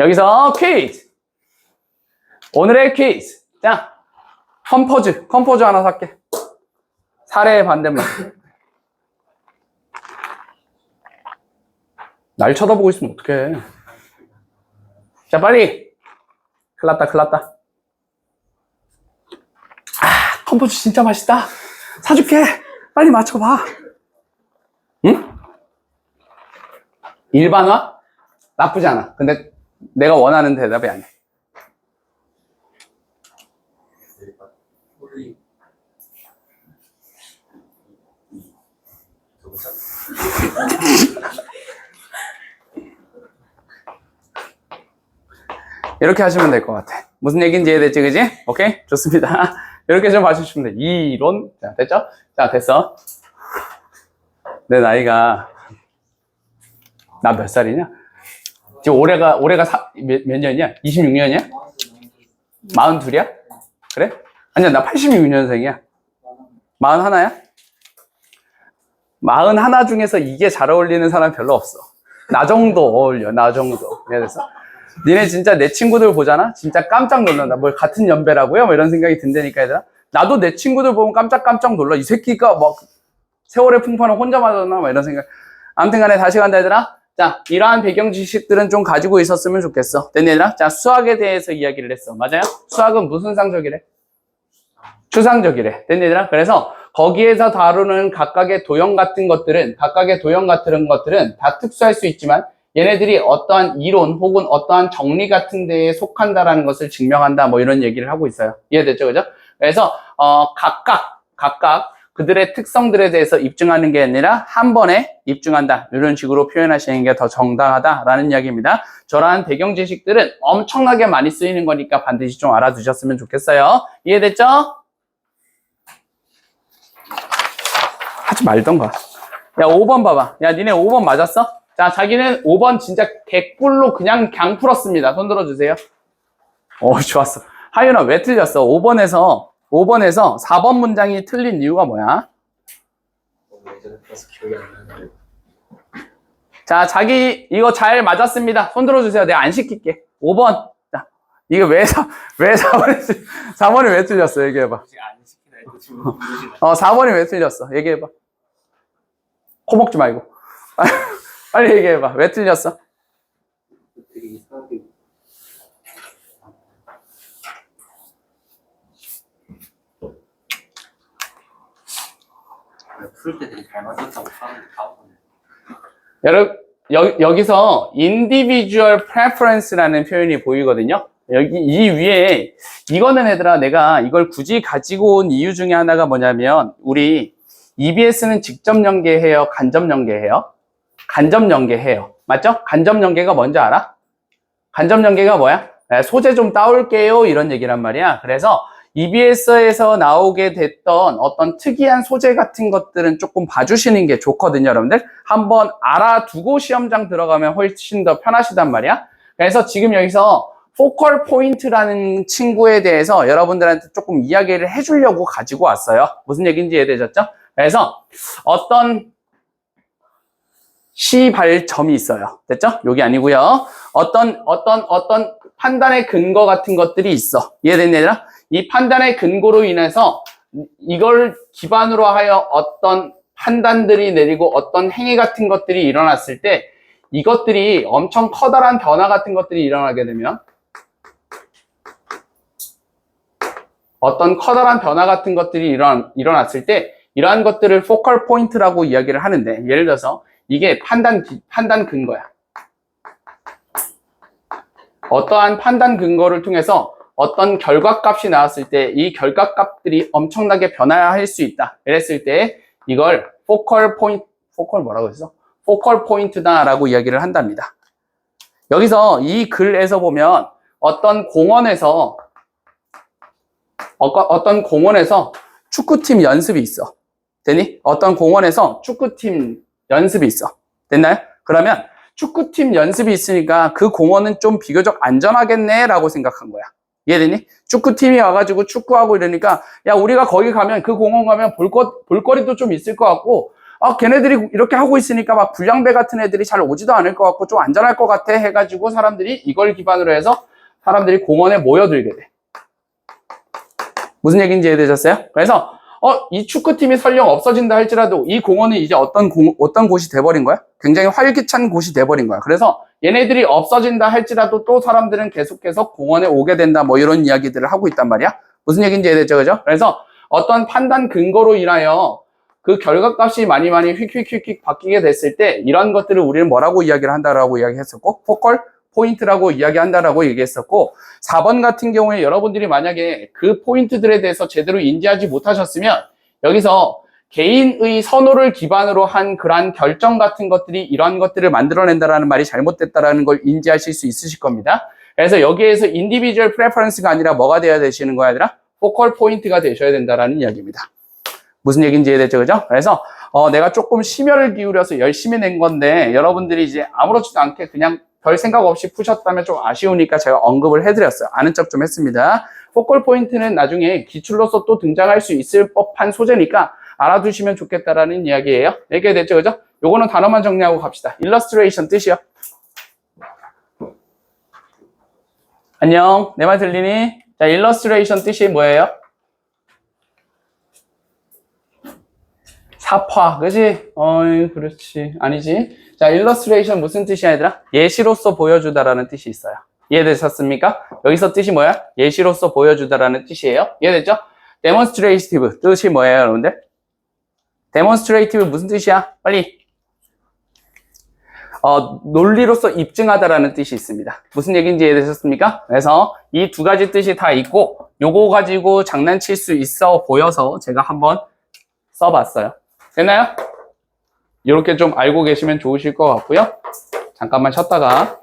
S1: 여기서 퀴즈. 오늘의 퀴즈. 자, 컴포즈 하나 살게. 사례의 반대말. 날 쳐다보고 있으면 어떡해. 자, 빨리. 큰일 났다. 컴포즈 진짜 맛있다. 사줄게. 빨리 맞춰봐. 응? 일반화? 나쁘지 않아. 근데 내가 원하는 대답이 아니야. 이렇게 하시면 될 것 같아. 무슨 얘기인지 이해됐지, 그지? 오케이? 좋습니다. 이렇게 좀 봐주시면 돼. 이론. 자, 됐죠? 자, 됐어. 내 나이가, 나 몇 살이냐? 지금 올해가 몇 년이야? 26년이야? 42이야? 그래? 아니야, 나 86년생이야. 41이야? 41 중에서 이게 잘 어울리는 사람 별로 없어. 나 정도 어울려, 나 정도. 이해됐어? 니네 진짜 내 친구들 보잖아? 진짜 깜짝 놀란다. 뭘 같은 연배라고요? 뭐 이런 생각이 든다니까, 얘들아. 나도 내 친구들 보면 깜짝 놀라. 이 새끼가 막 세월의 풍파는 혼자 맞았나? 막 이런 생각. 아무튼 간에 다시 간다, 얘들아. 자, 이러한 배경 지식들은 좀 가지고 있었으면 좋겠어. 됐니, 얘들아? 자, 수학에 대해서 이야기를 했어. 맞아요? 수학은 무슨 상적이래? 추상적이래. 됐니, 얘들아? 그래서 거기에서 다루는 각각의 도형 같은 것들은 다 특수할 수 있지만 얘네들이 어떠한 이론 혹은 어떠한 정리 같은 데에 속한다라는 것을 증명한다. 뭐 이런 얘기를 하고 있어요. 이해됐죠? 그죠? 그래서 각각 그들의 특성들에 대해서 입증하는 게 아니라 한 번에 입증한다. 이런 식으로 표현하시는 게 더 정당하다라는 이야기입니다. 저러한 배경 지식들은 엄청나게 많이 쓰이는 거니까 반드시 좀 알아두셨으면 좋겠어요. 이해됐죠? 하지 말던가. 야, 5번 봐봐. 야, 니네 5번 맞았어? 자, 자기는 5번 진짜 개꿀로 그냥 풀었습니다. 손 들어주세요. 좋았어. 하윤아, 왜 틀렸어? 5번에서 4번 문장이 틀린 이유가 뭐야? 자, 자기 이거 잘 맞았습니다. 손 들어주세요. 내가 안 시킬게. 5번. 자, 이게 왜 4번이 왜 틀렸어? 얘기해봐. 4번이 왜 틀렸어? 얘기해봐. 코 먹지 말고. 빨리 얘기해봐. 왜 틀렸어?
S2: 풀 때 되게 잘 맞았다고 사람들이 다
S1: 여러분, 여기서 individual preference라는 표현이 보이거든요. 여기 이 위에 이거는 얘들아 내가 이걸 굳이 가지고 온 이유 중에 하나가 뭐냐면 우리 EBS는 직접 연계해요? 간접 연계해요? 간접 연계해요. 맞죠? 간접 연계가 뭔지 알아? 간접 연계가 뭐야? 소재 좀 따올게요 이런 얘기란 말이야. 그래서 EBS에서 나오게 됐던 어떤 특이한 소재 같은 것들은 조금 봐주시는 게 좋거든요, 여러분들. 한번 알아두고 시험장 들어가면 훨씬 더 편하시단 말이야. 그래서 지금 여기서 포컬 포인트라는 친구에 대해서 여러분들한테 조금 이야기를 해주려고 가지고 왔어요. 무슨 얘기인지 이해되셨죠? 그래서 어떤 시발점이 있어요. 됐죠? 여기 아니고요. 어떤 판단의 근거 같은 것들이 있어. 이해됐냐? 이 판단의 근거로 인해서 이걸 기반으로 하여 어떤 판단들이 내리고 어떤 행위 같은 것들이 일어났을 때 이것들이 엄청 커다란 변화 같은 것들이 일어나게 되면 어떤 커다란 변화 같은 것들이 일어났을 때 이러한 것들을 포컬 포인트라고 이야기를 하는데 예를 들어서 이게 판단 근거야. 어떠한 판단 근거를 통해서 어떤 결과값이 나왔을 때 이 결과값들이 엄청나게 변화할 수 있다. 이랬을 때 이걸 포컬 뭐라고 했어? 포컬 포인트다라고 이야기를 한답니다. 여기서 이 글에서 보면 어떤 공원에서 축구팀 연습이 있어. 되니? 어떤 공원에서 축구팀 연습이 있어. 됐나요? 그러면 축구팀 연습이 있으니까 그 공원은 좀 비교적 안전하겠네 라고 생각한 거야. 이해되니? 축구팀이 와가지고 축구하고 이러니까 야 우리가 거기 가면 그 공원 가면 볼거리도 좀 있을 것 같고 걔네들이 이렇게 하고 있으니까 막 불량배 같은 애들이 잘 오지도 않을 것 같고 좀 안전할 것 같아 해가지고 사람들이 이걸 기반으로 해서 사람들이 공원에 모여들게 돼. 무슨 얘기인지 이해되셨어요? 그래서 이 축구팀이 설령 없어진다 할지라도 이 공원은 이제 어떤 곳이 돼버린 거야? 굉장히 활기찬 곳이 돼버린 거야. 그래서 얘네들이 없어진다 할지라도 또 사람들은 계속해서 공원에 오게 된다 뭐 이런 이야기들을 하고 있단 말이야. 무슨 얘기인지 이해됐죠? 그죠? 그래서 어떤 판단 근거로 인하여 그 결과값이 많이 휙휙 바뀌게 됐을 때 이런 것들을 우리는 뭐라고 이야기를 한다라고 이야기했었고 포컬 포인트라고 이야기한다라고 얘기했었고 4번 같은 경우에 여러분들이 만약에 그 포인트들에 대해서 제대로 인지하지 못하셨으면 여기서 개인의 선호를 기반으로 한 그러한 결정 같은 것들이 이러한 것들을 만들어낸다라는 말이 잘못됐다라는 걸 인지하실 수 있으실 겁니다. 그래서 여기에서 인디비주얼 프레퍼런스가 아니라 뭐가 돼야 되시는 거야 아니라 포컬 포인트가 되셔야 된다라는 이야기입니다. 무슨 얘기인지 이해됐죠? 그죠? 그래서 내가 조금 심혈을 기울여서 열심히 낸 건데 여러분들이 이제 아무렇지도 않게 그냥 별 생각 없이 푸셨다면 좀 아쉬우니까 제가 언급을 해드렸어요. 아는 척 좀 했습니다. 포컬 포인트는 나중에 기출로서 또 등장할 수 있을 법한 소재니까 알아두시면 좋겠다라는 이야기예요. 얘기됐죠? 그죠? 요거는 단어만 정리하고 갑시다. illustration 뜻이요. 안녕. 내 말 들리니? 자, illustration 뜻이 뭐예요? 사파, 그지? 그렇지. 아니지. 자, illustration 무슨 뜻이야, 얘들아? 예시로서 보여주다라는 뜻이 있어요. 이해되셨습니까? 여기서 뜻이 뭐야? 예시로서 보여주다라는 뜻이에요. 이해됐죠? demonstrative 뜻이 뭐예요, 여러분들? demonstrative 무슨 뜻이야? 빨리. 논리로서 입증하다라는 뜻이 있습니다. 무슨 얘기인지 이해되셨습니까? 그래서 이 두 가지 뜻이 다 있고 요거 가지고 장난칠 수 있어 보여서 제가 한번 써봤어요. 됐나요? 이렇게 좀 알고 계시면 좋으실 것 같고요. 잠깐만 쉬었다가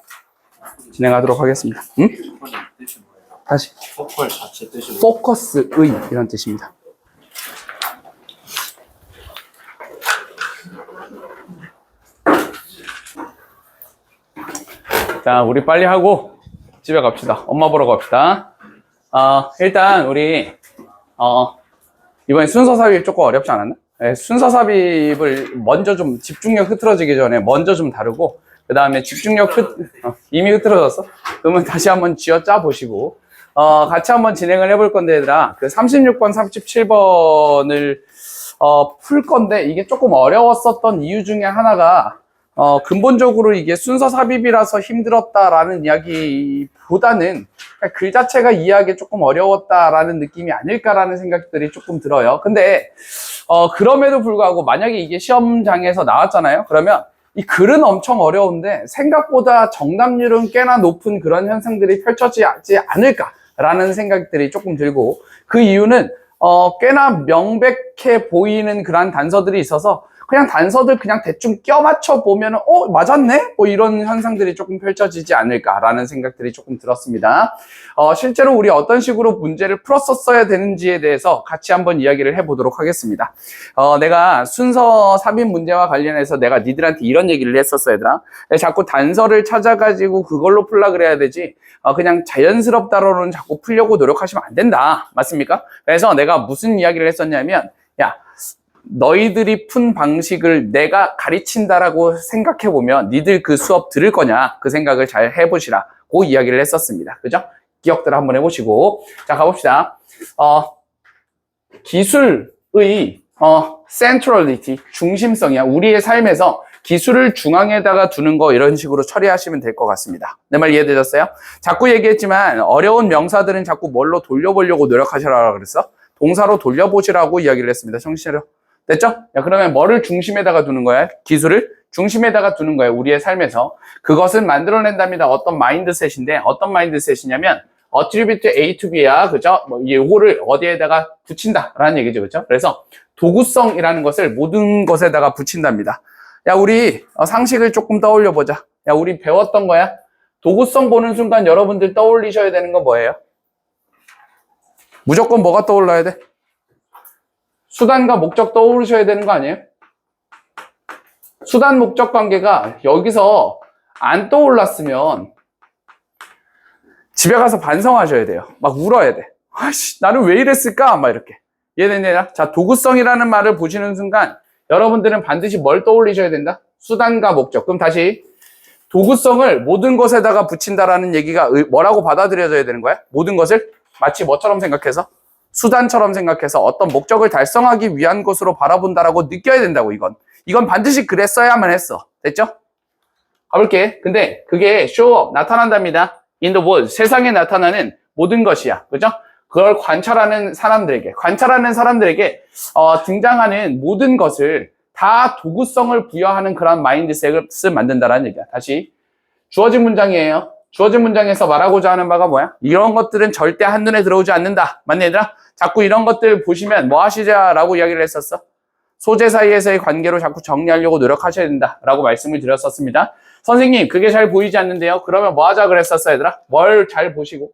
S1: 진행하도록 하겠습니다. 응?
S2: 뜻이 뭐예요?
S1: 다시.
S2: 포컬 자체 뜻이 뭐예요?
S1: 포커스의 이런 뜻입니다. 자, 우리 빨리 하고 집에 갑시다. 엄마 보러 갑시다. 일단 우리 이번에 순서 삽입 조금 어렵지 않았나? 네, 순서 삽입을 먼저 좀 집중력 흐트러지기 전에 먼저 좀 다루고 그 다음에 집중력 이미 흐트러졌어? 그러면 다시 한번 쥐어짜 보시고, 같이 한번 진행을 해볼 건데, 얘들아. 그 36번, 37번을, 풀 건데, 이게 조금 어려웠었던 이유 중에 하나가, 근본적으로 이게 순서 삽입이라서 힘들었다라는 이야기보다는 그냥 글 자체가 이해하기 조금 어려웠다라는 느낌이 아닐까라는 생각들이 조금 들어요. 근데, 그럼에도 불구하고 만약에 이게 시험장에서 나왔잖아요? 그러면 이 글은 엄청 어려운데 생각보다 정답률은 꽤나 높은 그런 현상들이 펼쳐지지 않을까라는 생각들이 조금 들고 그 이유는 꽤나 명백해 보이는 그런 단서들이 있어서 그냥 단서들 그냥 대충 껴맞춰 보면 맞았네? 뭐 이런 현상들이 조금 펼쳐지지 않을까라는 생각들이 조금 들었습니다. 실제로 우리 어떤 식으로 문제를 풀었었어야 되는지에 대해서 같이 한번 이야기를 해보도록 하겠습니다. 내가 순서 삽입 문제와 관련해서 내가 니들한테 이런 얘기를 했었어, 얘들아. 자꾸 단서를 찾아가지고 그걸로 풀라 그래야 되지 그냥 자연스럽다로는 자꾸 풀려고 노력하시면 안 된다. 맞습니까? 그래서 내가 무슨 이야기를 했었냐면 야, 너희들이 푼 방식을 내가 가르친다라고 생각해보면 니들 그 수업 들을 거냐 그 생각을 잘 해보시라고 이야기를 했었습니다. 그죠? 기억들 한번 해보시고 자 가봅시다. 기술의 centrality 중심성이야. 우리의 삶에서 기술을 중앙에다가 두는 거 이런 식으로 처리하시면 될 것 같습니다. 내 말 이해되셨어요? 자꾸 얘기했지만 어려운 명사들은 자꾸 뭘로 돌려보려고 노력하시라고 그랬어? 동사로 돌려보시라고 이야기를 했습니다. 정신차려. 됐죠? 야, 그러면 뭐를 중심에다가 두는 거야? 기술을 중심에다가 두는 거예요. 우리의 삶에서. 그것은 만들어낸답니다. 어떤 마인드셋인데 어떤 마인드셋이냐면 attribute A to B야. 그죠? 요거를 어디에다가 붙인다라는 얘기죠. 그죠? 그래서 도구성이라는 것을 모든 것에다가 붙인답니다. 야, 우리 상식을 조금 떠올려 보자. 야, 우리 배웠던 거야. 도구성 보는 순간 여러분들 떠올리셔야 되는 건 뭐예요? 무조건 뭐가 떠올라야 돼? 수단과 목적 떠오르셔야 되는 거 아니에요? 수단 목적 관계가 여기서 안 떠올랐으면 집에 가서 반성하셔야 돼요. 막 울어야 돼. 아씨, 나는 왜 이랬을까? 막 이렇게. 이해되냐? 자, 도구성이라는 말을 보시는 순간 여러분들은 반드시 뭘 떠올리셔야 된다? 수단과 목적. 그럼 다시 도구성을 모든 것에다가 붙인다라는 얘기가 뭐라고 받아들여져야 되는 거야? 모든 것을 마치 뭐처럼 생각해서? 수단처럼 생각해서 어떤 목적을 달성하기 위한 것으로 바라본다라고 느껴야 된다고, 이건 반드시 그랬어야만 했어. 됐죠? 가볼게. 근데 그게 show up, 나타난답니다. in the world, 세상에 나타나는 모든 것이야. 그죠? 그걸 관찰하는 사람들에게 등장하는 모든 것을 다 도구성을 부여하는 그런 마인드셋을 만든다라는 얘기야. 다시. 주어진 문장이에요. 주어진 문장에서 말하고자 하는 바가 뭐야? 이런 것들은 절대 한눈에 들어오지 않는다. 맞네, 얘들아? 자꾸 이런 것들 보시면 뭐 하시자라고 이야기를 했었어? 소재 사이에서의 관계로 자꾸 정리하려고 노력하셔야 된다라고 말씀을 드렸었습니다. 선생님, 그게 잘 보이지 않는데요? 그러면 뭐 하자 그랬었어, 얘들아? 뭘 잘 보시고?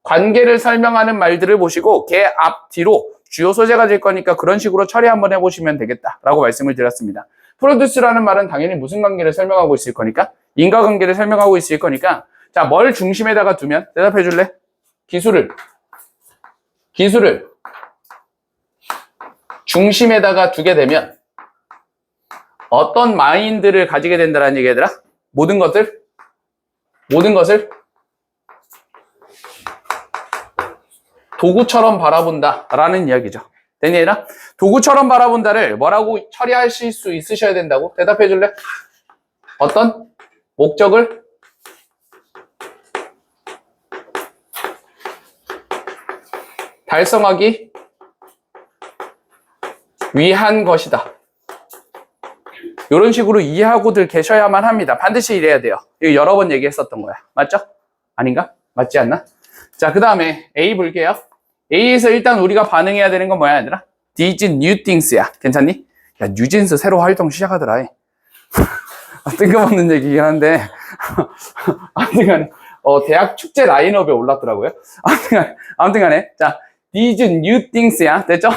S1: 관계를 설명하는 말들을 보시고 걔 앞, 뒤로 주요 소재가 될 거니까 그런 식으로 처리 한번 해보시면 되겠다라고 말씀을 드렸습니다. 프로듀스라는 말은 당연히 무슨 관계를 설명하고 있을 거니까? 인과관계를 설명하고 있을 거니까 자, 뭘 중심에다가 두면? 대답해 줄래? 기술을 중심에다가 두게 되면 어떤 마인드를 가지게 된다는 얘기들아? 모든 것을 도구처럼 바라본다라는 이야기죠. 됐니, 얘들아? 도구처럼 바라본다를 뭐라고 처리하실 수 있으셔야 된다고? 대답해 줄래? 어떤 목적을 달성하기 위한 것이다. 이런 식으로 이해하고들 계셔야만 합니다. 반드시 이래야 돼요. 이거 여러 번 얘기했었던 거야. 맞죠? 아닌가? 맞지 않나? 자, 그 다음에 A 볼게요. A에서 일단 우리가 반응해야 되는 건 뭐야, 얘들아? These new things야. 괜찮니? 야, 뉴진스 새로 활동 시작하더라. 뜬금없는 얘기긴 한데 아무튼 간에 대학 축제 라인업에 올랐더라고요. 아무튼 간에 자, These new things야. 됐죠?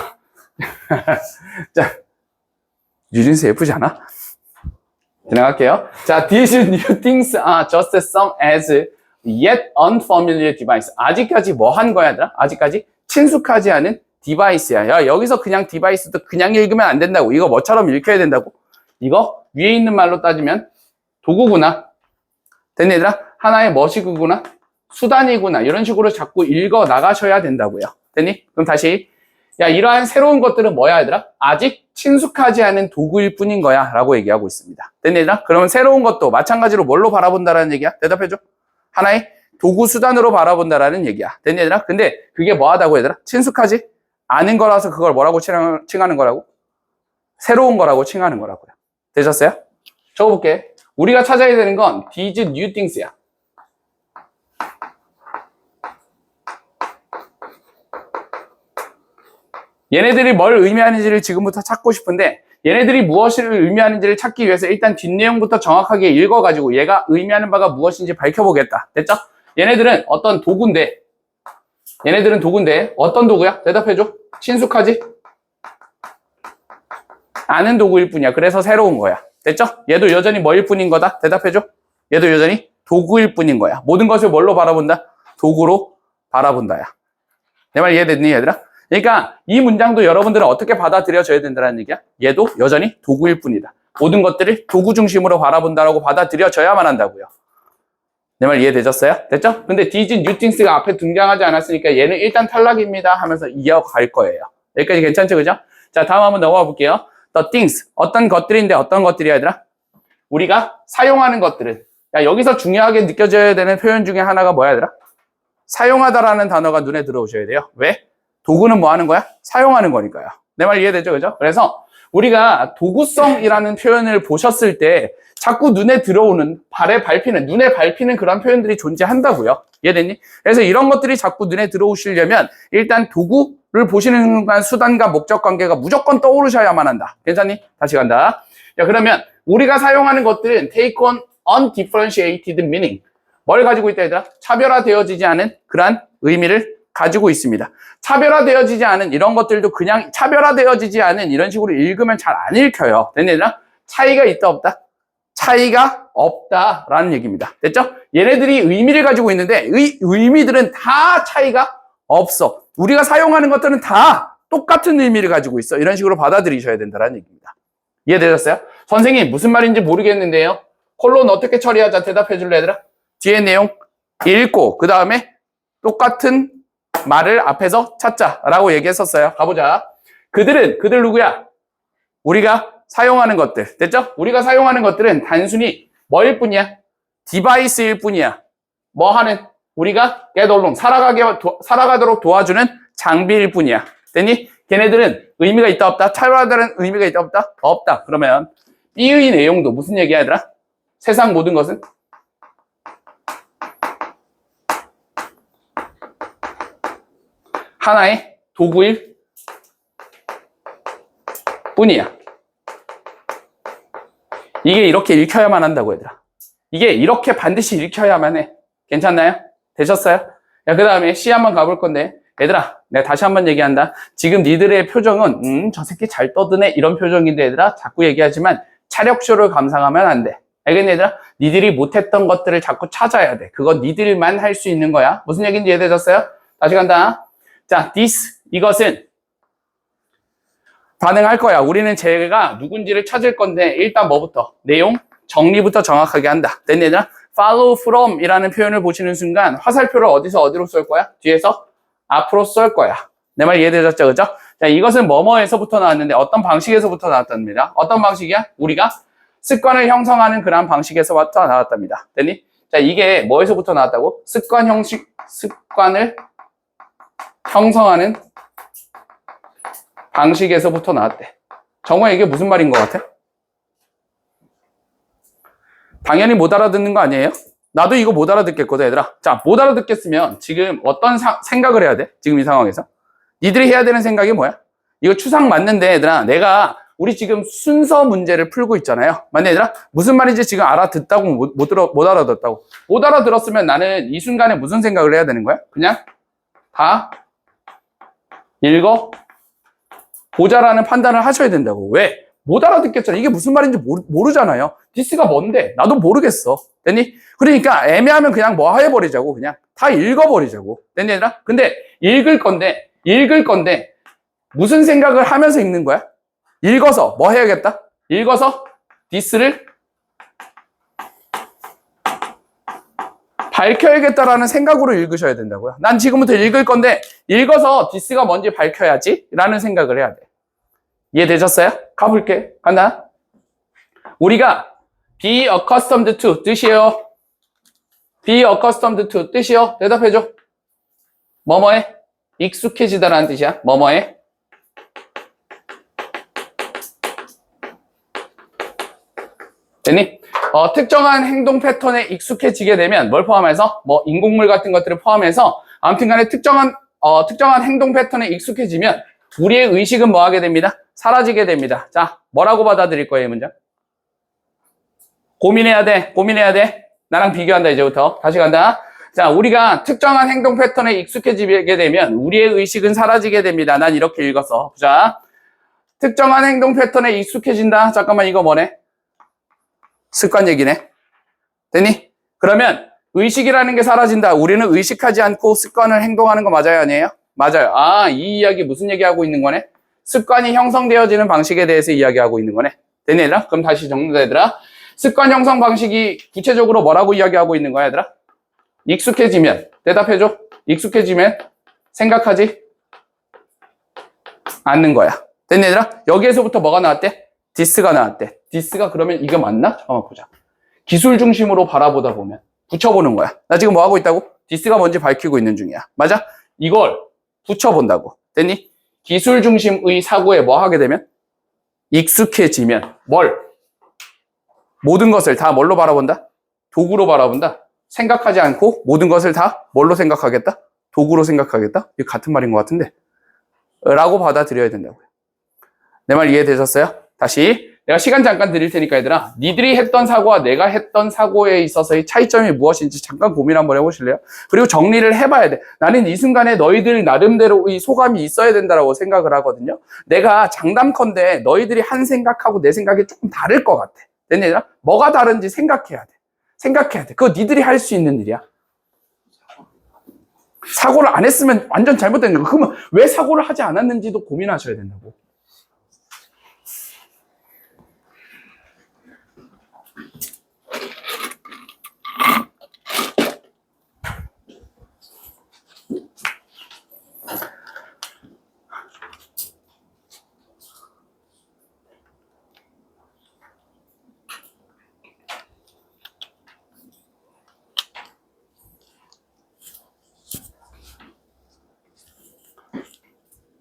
S1: 자, 뉴진스 예쁘지 않아? 지나갈게요. 자, these new things are just some as yet unfamiliar device. 아직까지 뭐 한 거야, 얘들아? 아직까지 친숙하지 않은 디바이스야. 야, 여기서 그냥 디바이스도 그냥 읽으면 안 된다고. 이거 뭐처럼 읽혀야 된다고? 이거 위에 있는 말로 따지면 도구구나. 됐니 얘들아? 하나의 머시구나. 수단이구나. 이런 식으로 자꾸 읽어 나가셔야 된다고요. 됐니? 그럼 다시. 야, 이러한 새로운 것들은 뭐야, 얘들아? 아직 친숙하지 않은 도구일 뿐인 거야. 라고 얘기하고 있습니다. 됐니, 얘들아? 그러면 새로운 것도 마찬가지로 뭘로 바라본다라는 얘기야? 대답해줘. 하나의 도구 수단으로 바라본다라는 얘기야. 됐니, 얘들아? 근데 그게 뭐 하다고, 얘들아? 친숙하지 않은 거라서 그걸 뭐라고 칭하는 거라고? 새로운 거라고 칭하는 거라고요. 되셨어요? 적어볼게. 우리가 찾아야 되는 건 these new things야. 얘네들이 뭘 의미하는지를 지금부터 찾고 싶은데 얘네들이 무엇을 의미하는지를 찾기 위해서 일단 뒷내용부터 정확하게 읽어가지고 얘가 의미하는 바가 무엇인지 밝혀보겠다. 됐죠? 얘네들은 어떤 도구인데 어떤 도구야? 대답해줘. 친숙하지? 아는 도구일 뿐이야. 그래서 새로운 거야. 됐죠? 얘도 여전히 뭐일 뿐인 거다? 대답해줘. 얘도 여전히 도구일 뿐인 거야. 모든 것을 뭘로 바라본다? 도구로 바라본다야. 내 말 이해됐니, 얘들아? 그러니까 이 문장도 여러분들은 어떻게 받아들여져야 된다는 얘기야? 얘도 여전히 도구일 뿐이다. 모든 것들을 도구 중심으로 바라본다라고 받아들여져야만 한다고요. 내 말 이해되셨어요? 됐죠? 근데 these new things가 앞에 등장하지 않았으니까 얘는 일단 탈락입니다 하면서 이어갈 거예요. 여기까지 괜찮죠? 그죠? 자, 다음 한번 넘어가 볼게요. The things. 어떤 것들인데 어떤 것들이야, 얘들아? 우리가 사용하는 것들은. 야, 여기서 중요하게 느껴져야 되는 표현 중에 하나가 뭐야, 얘들아? 사용하다라는 단어가 눈에 들어오셔야 돼요. 왜? 도구는 뭐 하는 거야? 사용하는 거니까요. 내 말 이해되죠? 그죠? 그래서 우리가 도구성이라는 표현을 보셨을 때 자꾸 눈에 들어오는 눈에 밟히는 그런 표현들이 존재한다고요. 이해됐니? 그래서 이런 것들이 자꾸 눈에 들어오시려면 일단 도구를 보시는 순간 수단과 목적 관계가 무조건 떠오르셔야만 한다. 괜찮니? 다시 간다. 자, 그러면 우리가 사용하는 것들은 take on undifferentiated meaning. 뭘 가지고 있다, 얘들아? 차별화되어지지 않은 그러한 의미를 가지고 있습니다. 차별화되어지지 않은 이런 것들도 그냥 차별화되어지지 않은 이런 식으로 읽으면 잘 안 읽혀요. 됐니, 얘들아? 차이가 있다, 없다? 차이가 없다라는 얘기입니다. 됐죠? 얘네들이 의미를 가지고 있는데 의미들은 다 차이가 없어. 우리가 사용하는 것들은 다 똑같은 의미를 가지고 있어. 이런 식으로 받아들이셔야 된다는 얘기입니다. 이해되셨어요? 선생님 무슨 말인지 모르겠는데요. 콜론 어떻게 처리하자 대답해 줄래, 얘들아? 뒤에 내용 읽고 그 다음에 똑같은 말을 앞에서 찾자라고 얘기했었어요. 가보자. 그들 누구야? 우리가 사용하는 것들. 됐죠? 우리가 사용하는 것들은 단순히 뭐일 뿐이야? 디바이스일 뿐이야. 뭐 하는? 우리가 get along, 살아가도록 도와주는 장비일 뿐이야. 됐니? 걔네들은 의미가 있다 없다? 차별화되는 의미가 있다 없다? 없다. 그러면 B의 내용도 무슨 얘기야, 얘들아? 세상 모든 것은 하나의 도구일 뿐이야. 이게 이렇게 읽혀야만 한다고, 얘들아. 이게 이렇게 반드시 읽혀야만 해. 괜찮나요? 되셨어요? 야, 그 다음에 C 한번 가볼 건데, 얘들아, 내가 다시 한번 얘기한다. 지금 니들의 표정은 저 새끼 잘 떠드네 이런 표정인데, 얘들아, 자꾸 얘기하지만 차력쇼를 감상하면 안 돼. 알겠니, 얘들아? 니들이 못했던 것들을 자꾸 찾아야 돼. 그건 니들만 할 수 있는 거야. 무슨 얘기인지 이해되셨어요? 다시 간다. 자, this, 이것은 반응할 거야. 우리는 쟤가 누군지를 찾을 건데 일단 뭐부터? 내용, 정리부터 정확하게 한다. 됐니, 얘들아? follow from 이라는 표현을 보시는 순간 화살표를 어디로 쏠 거야? 뒤에서 앞으로 쏠 거야. 내 말 이해되셨죠? 그죠? 자, 이것은 뭐뭐에서부터 나왔는데 어떤 방식에서부터 나왔답니다. 어떤 방식이야? 우리가 습관을 형성하는 그러한 방식에서부터 나왔답니다. 됐니? 자, 이게 뭐에서부터 나왔다고? 습관을 형성하는 방식에서부터 나왔대. 정말 이게 무슨 말인 것 같아? 당연히 못 알아듣는 거 아니에요? 나도 이거 못 알아듣겠거든, 얘들아. 자, 못 알아듣겠으면 지금 어떤 생각을 해야 돼? 지금 이 상황에서. 니들이 해야 되는 생각이 뭐야? 이거 추상 맞는데, 얘들아, 우리 지금 순서 문제를 풀고 있잖아요. 맞네, 얘들아? 무슨 말인지 지금 알아듣다고 못 알아듣다고. 못 알아들었으면 나는 이 순간에 무슨 생각을 해야 되는 거야? 그냥 다 읽어 보자라는 판단을 하셔야 된다고. 왜? 못 알아듣겠잖아. 이게 무슨 말인지 모르잖아요. 디스가 뭔데? 나도 모르겠어. 됐니? 그러니까 애매하면 그냥 뭐 해버리자고. 그냥 다 읽어버리자고. 됐니, 얘들아? 근데 읽을 건데 무슨 생각을 하면서 읽는 거야? 읽어서 뭐 해야겠다? 읽어서 디스를 밝혀야겠다라는 생각으로 읽으셔야 된다고요. 난 지금부터 읽을 건데 읽어서 디스가 뭔지 밝혀야지 라는 생각을 해야 돼. 이해되셨어요? 가볼게. 간다. 우리가 be accustomed to 뜻이에요. be accustomed to 뜻이요. 대답해줘. 뭐뭐해? 익숙해지다라는 뜻이야. 뭐뭐해? 됐니? 특정한 행동 패턴에 익숙해지게 되면 뭘 포함해서? 뭐 인공물 같은 것들을 포함해서 아무튼 간에 특정한 행동 패턴에 익숙해지면 우리의 의식은 뭐 하게 됩니다? 사라지게 됩니다. 자, 뭐라고 받아들일 거예요, 이 문장? 고민해야 돼. 고민해야 돼. 나랑 비교한다, 이제부터. 다시 간다. 자, 우리가 특정한 행동 패턴에 익숙해지게 되면 우리의 의식은 사라지게 됩니다. 난 이렇게 읽었어. 보자. 특정한 행동 패턴에 익숙해진다. 잠깐만, 이거 뭐네? 습관 얘기네. 됐니? 그러면 의식이라는 게 사라진다. 우리는 의식하지 않고 습관을 행동하는 거 맞아요, 아니에요? 맞아요. 아, 이 이야기 무슨 얘기하고 있는 거네? 습관이 형성되어지는 방식에 대해서 이야기하고 있는 거네. 됐니, 얘들아? 그럼 다시 정리해, 얘들아. 습관 형성 방식이 구체적으로 뭐라고 이야기하고 있는 거야, 얘들아? 익숙해지면. 대답해줘. 익숙해지면 생각하지 않는 거야. 됐니, 얘들아? 여기에서부터 뭐가 나왔대? 디스가 나왔대. 디스가 그러면 이게 맞나? 잠깐만 보자. 기술 중심으로 바라보다 보면 붙여보는 거야. 나 지금 뭐 하고 있다고? 디스가 뭔지 밝히고 있는 중이야. 맞아? 이걸 붙여본다고. 됐니? 기술 중심의 사고에 뭐 하게 되면? 익숙해지면 뭘? 모든 것을 다 뭘로 바라본다? 도구로 바라본다. 생각하지 않고 모든 것을 다 뭘로 생각하겠다? 도구로 생각하겠다? 이게 같은 말인 것 같은데 라고 받아들여야 된다고요. 내 말 이해되셨어요? 다시 내가 시간 잠깐 드릴 테니까 얘들아, 니들이 했던 사고와 내가 했던 사고에 있어서의 차이점이 무엇인지 잠깐 고민 한번 해보실래요? 그리고 정리를 해봐야 돼. 나는 이 순간에 너희들 나름대로의 소감이 있어야 된다고 생각을 하거든요. 내가 장담컨대 너희들이 한 생각하고 내 생각이 조금 다를 것 같아. 됐니 얘들아? 뭐가 다른지 생각해야 돼. 생각해야 돼. 그거 니들이 할 수 있는 일이야. 사고를 안 했으면 완전 잘못된 거야. 그러면 왜 사고를 하지 않았는지도 고민하셔야 된다고.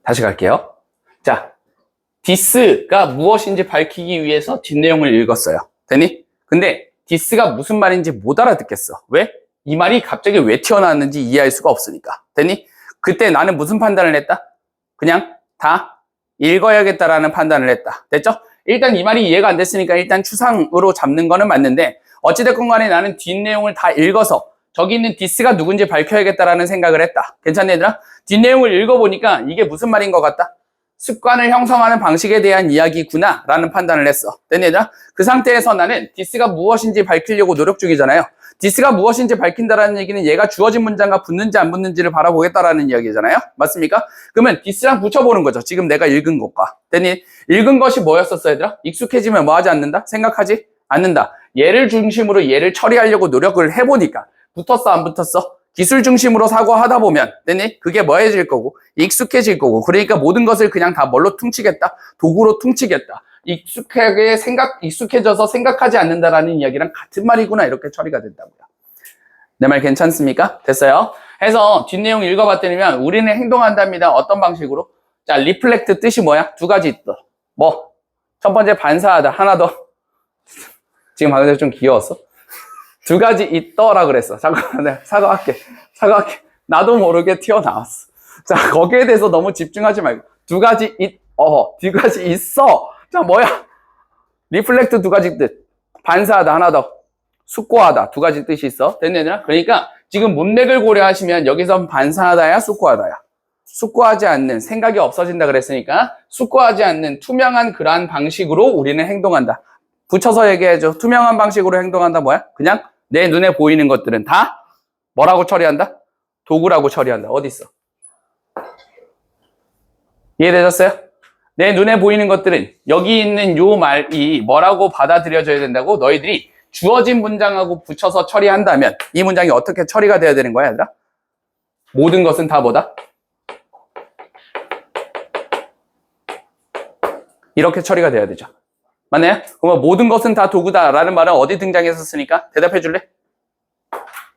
S1: 다시 갈게요. 자, 디스가 무엇인지 밝히기 위해서 뒷내용을 읽었어요. 됐니? 근데 디스가 무슨 말인지 못 알아듣겠어. 왜? 이 말이 갑자기 왜 튀어나왔는지 이해할 수가 없으니까. 됐니? 그때 나는 무슨 판단을 했다? 그냥 다 읽어야겠다라는 판단을 했다. 됐죠? 일단 이 말이 이해가 안 됐으니까 일단 추상으로 잡는 거는 맞는데 어찌됐건 간에 나는 뒷내용을 다 읽어서 저기 있는 디스가 누군지 밝혀야겠다라는 생각을 했다. 괜찮니 얘들아? 뒷내용을 읽어보니까 이게 무슨 말인 것 같다? 습관을 형성하는 방식에 대한 이야기구나 라는 판단을 했어. 됐니 얘들아? 그 상태에서 나는 디스가 무엇인지 밝히려고 노력 중이잖아요. 디스가 무엇인지 밝힌다라는 얘기는 얘가 주어진 문장과 붙는지 안 붙는지를 바라보겠다라는 이야기잖아요. 맞습니까? 그러면 디스랑 붙여보는 거죠. 지금 내가 읽은 것과. 됐니? 읽은 것이 뭐였었어 얘들아? 익숙해지면 뭐 하지 않는다? 생각하지 않는다. 얘를 중심으로 얘를 처리하려고 노력을 해보니까 붙었어 안 붙었어? 기술 중심으로 사고하다 보면 됐니? 그게 뭐해질 거고 익숙해질 거고 그러니까 모든 것을 그냥 다 뭘로 퉁치겠다? 도구로 퉁치겠다. 익숙해져서 생각하지 않는다라는 이야기랑 같은 말이구나 이렇게 처리가 된다고요. 내 말 괜찮습니까? 됐어요? 해서 뒷내용 읽어봤더니 우리는 행동한답니다. 어떤 방식으로? 자, 리플렉트 뜻이 뭐야? 두 가지 있어. 뭐? 첫 번째 반사하다. 하나 더. 지금 방금 좀 귀여웠어? 두 가지 있더라 그랬어. 잠깐만, 내가 사과할게. 나도 모르게 튀어나왔어. 자, 거기에 대해서 너무 집중하지 말고. 두 가지 있어. 자, 뭐야? 리플렉트 두 가지 뜻. 반사하다, 하나 더. 숙고하다, 두 가지 뜻이 있어. 됐느냐? 그러니까 지금 문맥을 고려하시면 여기서 반사하다야, 숙고하다야. 숙고하지 않는, 생각이 없어진다 그랬으니까 숙고하지 않는 투명한 그러한 방식으로 우리는 행동한다. 붙여서 얘기해줘. 투명한 방식으로 행동한다 뭐야? 그냥 내 눈에 보이는 것들은 다 뭐라고 처리한다? 도구라고 처리한다. 어디 있어? 이해되셨어요? 내 눈에 보이는 것들은 여기 있는 요 말이 뭐라고 받아들여져야 된다고? 너희들이 주어진 문장하고 붙여서 처리한다면 이 문장이 어떻게 처리가 돼야 되는 거야, 얘들아? 모든 것은 다 뭐다? 이렇게 처리가 돼야 되죠. 맞나요? 그러면 모든 것은 다 도구다라는 말은 어디 등장했었으니까? 대답해 줄래?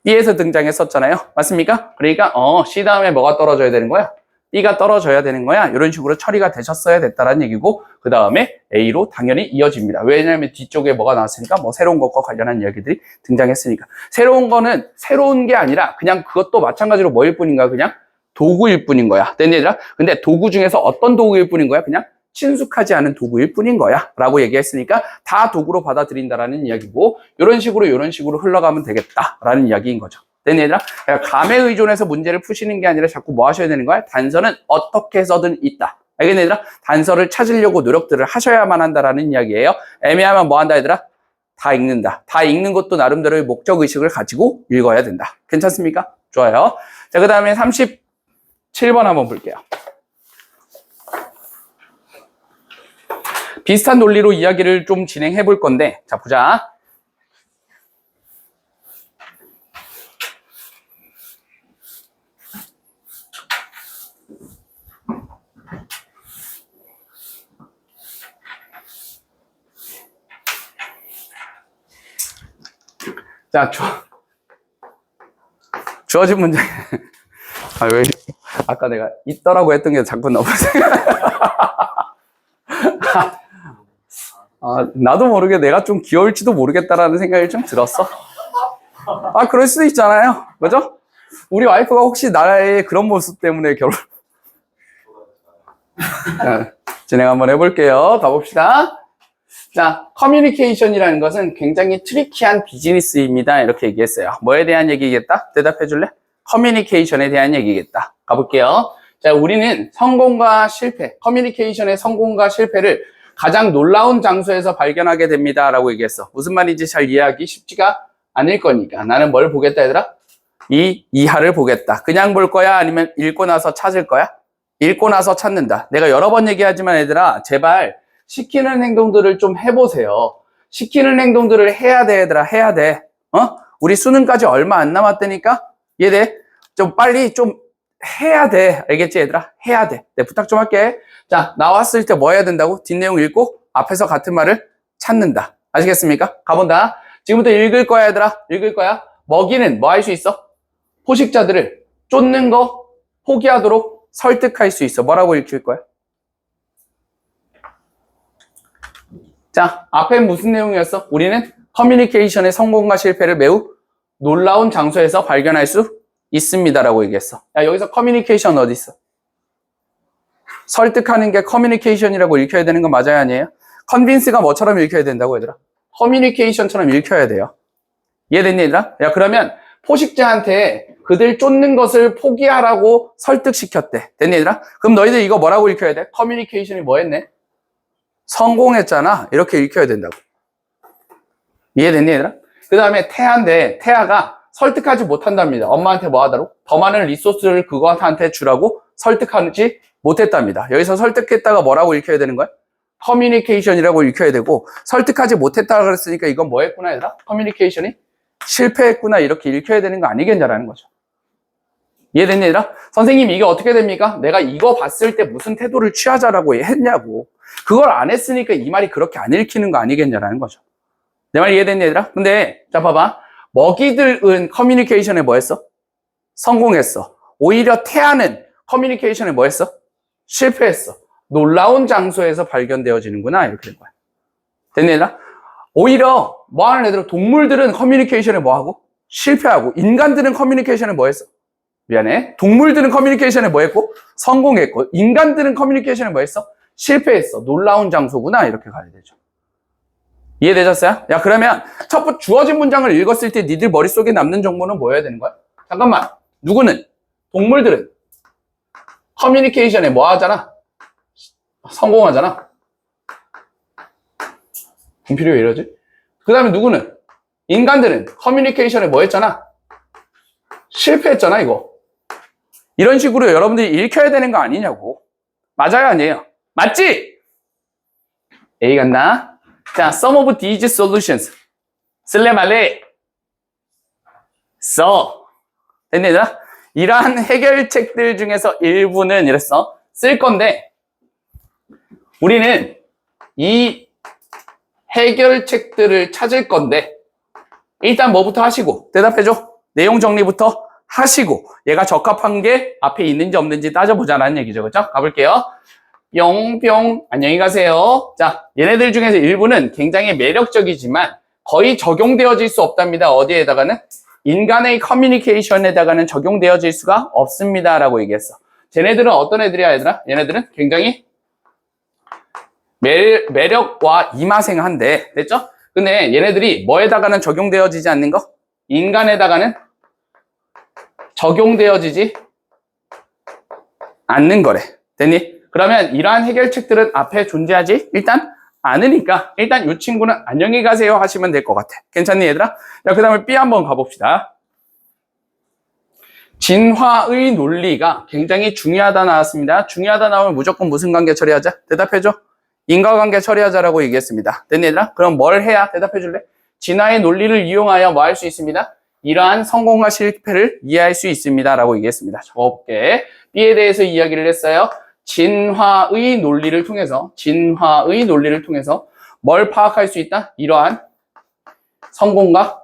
S1: B에서 등장했었잖아요. 맞습니까? 그러니까 C 다음에 뭐가 떨어져야 되는 거야? B가 떨어져야 되는 거야. 이런 식으로 처리가 되셨어야 됐다라는 얘기고 그 다음에 A로 당연히 이어집니다. 왜냐하면 뒤쪽에 뭐가 나왔으니까 뭐 새로운 것과 관련한 이야기들이 등장했으니까. 새로운 거는 새로운 게 아니라 그냥 그것도 마찬가지로 뭐일 뿐인가? 그냥 도구일 뿐인 거야. 됐니 얘들아? 근데 도구 중에서 어떤 도구일 뿐인 거야? 그냥 친숙하지 않은 도구일 뿐인 거야 라고 얘기했으니까 다 도구로 받아들인다라는 이야기고 이런 식으로 흘러가면 되겠다라는 이야기인 거죠. 됐니 얘들아? 감에 의존해서 문제를 푸시는 게 아니라 자꾸 뭐 하셔야 되는 거야? 단서는 어떻게 해서든 있다. 알겠니 얘들아? 단서를 찾으려고 노력들을 하셔야만 한다라는 이야기예요. 애매하면 뭐 한다 얘들아? 다 읽는다. 다 읽는 것도 나름대로의 목적의식을 가지고 읽어야 된다. 괜찮습니까? 좋아요. 자, 그 다음에 37번 한번 볼게요. 비슷한 논리로 이야기를 좀 진행해 볼 건데, 자, 보자. 자, 주어진 문제. 왜, 아까 내가 있더라고 했던 게 자꾸 너무 나도 모르게 내가 좀 귀여울지도 모르겠다라는 생각이 좀 들었어. 그럴 수도 있잖아요. 그죠? 우리 와이프가 혹시 나의 그런 모습 때문에 자, 진행 한번 해볼게요. 가봅시다. 자, 커뮤니케이션이라는 것은 굉장히 트리키한 비즈니스입니다. 이렇게 얘기했어요. 뭐에 대한 얘기겠다? 대답해 줄래? 커뮤니케이션에 대한 얘기겠다. 가볼게요. 자, 우리는 성공과 실패, 커뮤니케이션의 성공과 실패를 가장 놀라운 장소에서 발견하게 됩니다. 라고 얘기했어. 무슨 말인지 잘 이해하기 쉽지가 않을 거니까. 나는 뭘 보겠다, 얘들아? 이 이하를 보겠다. 그냥 볼 거야? 아니면 읽고 나서 찾을 거야? 읽고 나서 찾는다. 내가 여러 번 얘기하지만 얘들아, 제발 시키는 행동들을 좀 해보세요. 시키는 행동들을 해야 돼, 얘들아. 해야 돼. 우리 수능까지 얼마 안 남았다니까? 이해돼? 좀 빨리 좀 해야 돼. 알겠지, 얘들아? 해야 돼. 네, 부탁 좀 할게. 자, 나왔을 때 뭐 해야 된다고? 뒷내용 읽고 앞에서 같은 말을 찾는다. 아시겠습니까? 가본다. 지금부터 읽을 거야, 얘들아. 읽을 거야. 먹이는 뭐 할 수 있어? 포식자들을 쫓는 거 포기하도록 설득할 수 있어. 뭐라고 읽힐 거야? 자, 앞에 무슨 내용이었어? 우리는 커뮤니케이션의 성공과 실패를 매우 놀라운 장소에서 발견할 수 있습니다라고 얘기했어. 야, 여기서 커뮤니케이션 어디 있어? 설득하는 게 커뮤니케이션이라고 읽혀야 되는 거 맞아요, 아니에요? 컨빈스가 뭐처럼 읽혀야 된다고, 얘들아? 커뮤니케이션처럼 읽혀야 돼요. 이해됐니, 얘들아? 야, 그러면 포식자한테 그들 쫓는 것을 포기하라고 설득시켰대. 됐니, 얘들아? 그럼 너희들 이거 뭐라고 읽혀야 돼? 커뮤니케이션이 뭐 했네? 성공했잖아. 이렇게 읽혀야 된다고. 이해됐니, 얘들아? 그 다음에 태아인데, 태아가 설득하지 못한답니다. 엄마한테 뭐 하도록? 더 많은 리소스를 그거한테 주라고 설득하지 못했답니다. 여기서 설득했다가 뭐라고 읽혀야 되는 거야? 커뮤니케이션이라고 읽혀야 되고, 설득하지 못했다고 그랬으니까 이건 뭐 했구나, 얘들아? 커뮤니케이션이 실패했구나, 이렇게 읽혀야 되는 거 아니겠냐라는 거죠. 이해됐니, 얘들아? 선생님, 이게 어떻게 됩니까? 내가 이거 봤을 때 무슨 태도를 취하자라고 했냐고. 그걸 안 했으니까 이 말이 그렇게 안 읽히는 거 아니겠냐라는 거죠. 내 말 이해됐니, 얘들아? 근데, 자, 봐봐. 먹이들은 커뮤니케이션에 뭐 했어? 성공했어. 오히려 태아는 커뮤니케이션에 뭐 했어? 실패했어. 놀라운 장소에서 발견되어지는구나. 이렇게 된 거야. 됐니, 얘들아? 오히려 뭐 하는 애들은 동물들은 커뮤니케이션에 뭐 하고? 실패하고. 인간들은 커뮤니케이션에 뭐 했어? 미안해. 동물들은 커뮤니케이션에 뭐 했고? 성공했고. 인간들은 커뮤니케이션에 뭐 했어? 실패했어. 놀라운 장소구나. 이렇게 가야 되죠. 이해되셨어요? 야, 그러면 첫 번째 주어진 문장을 읽었을 때 니들 머릿속에 남는 정보는 뭐여야 되는 거야? 잠깐만. 누구는? 동물들은 커뮤니케이션에 뭐 하잖아? 성공하잖아. 분필이 왜 이러지? 그 다음에 누구는? 인간들은 커뮤니케이션에 뭐 했잖아? 실패했잖아, 이거. 이런 식으로 여러분들이 읽혀야 되는 거 아니냐고. 맞아요, 아니에요? 맞지? A 같나? 자, some of these solutions. 쓸래 말래? 써. 됐니, 얘들아? 이러한 해결책들 중에서 일부는 이랬어. 쓸 건데, 우리는 이 해결책들을 찾을 건데, 일단 뭐부터 하시고, 대답해줘. 내용 정리부터 하시고, 얘가 적합한 게 앞에 있는지 없는지 따져보자라는 얘기죠. 그죠? 가볼게요. 뿅뿅. 안녕히 가세요. 자, 얘네들 중에서 일부는 굉장히 매력적이지만 거의 적용되어질 수 없답니다. 어디에다가는? 인간의 커뮤니케이션에다가는 적용되어질 수가 없습니다라고 얘기했어. 쟤네들은 어떤 애들이야, 얘들아? 얘네들은 굉장히 매력과 이마생한데, 됐죠? 근데 얘네들이 뭐에다가는 적용되어지지 않는 거? 인간에다가는 적용되어지지 않는 거래. 됐니? 그러면 이러한 해결책들은 앞에 존재하지 일단 않으니까 일단 이 친구는 안녕히 가세요 하시면 될 것 같아. 괜찮니, 얘들아? 자, 그 다음에 B 한번 가봅시다. 진화의 논리가 굉장히 중요하다 나왔습니다. 중요하다 나오면 무조건 무슨 관계 처리하자? 대답해줘. 인과관계 처리하자라고 얘기했습니다. 됐니, 얘들아? 그럼 뭘 해야? 대답해줄래? 진화의 논리를 이용하여 뭐 할 수 있습니다? 이러한 성공과 실패를 이해할 수 있습니다 라고 얘기했습니다. 적어볼게. B에 대해서 이야기를 했어요. 진화의 논리를 통해서 뭘 파악할 수 있다? 이러한 성공과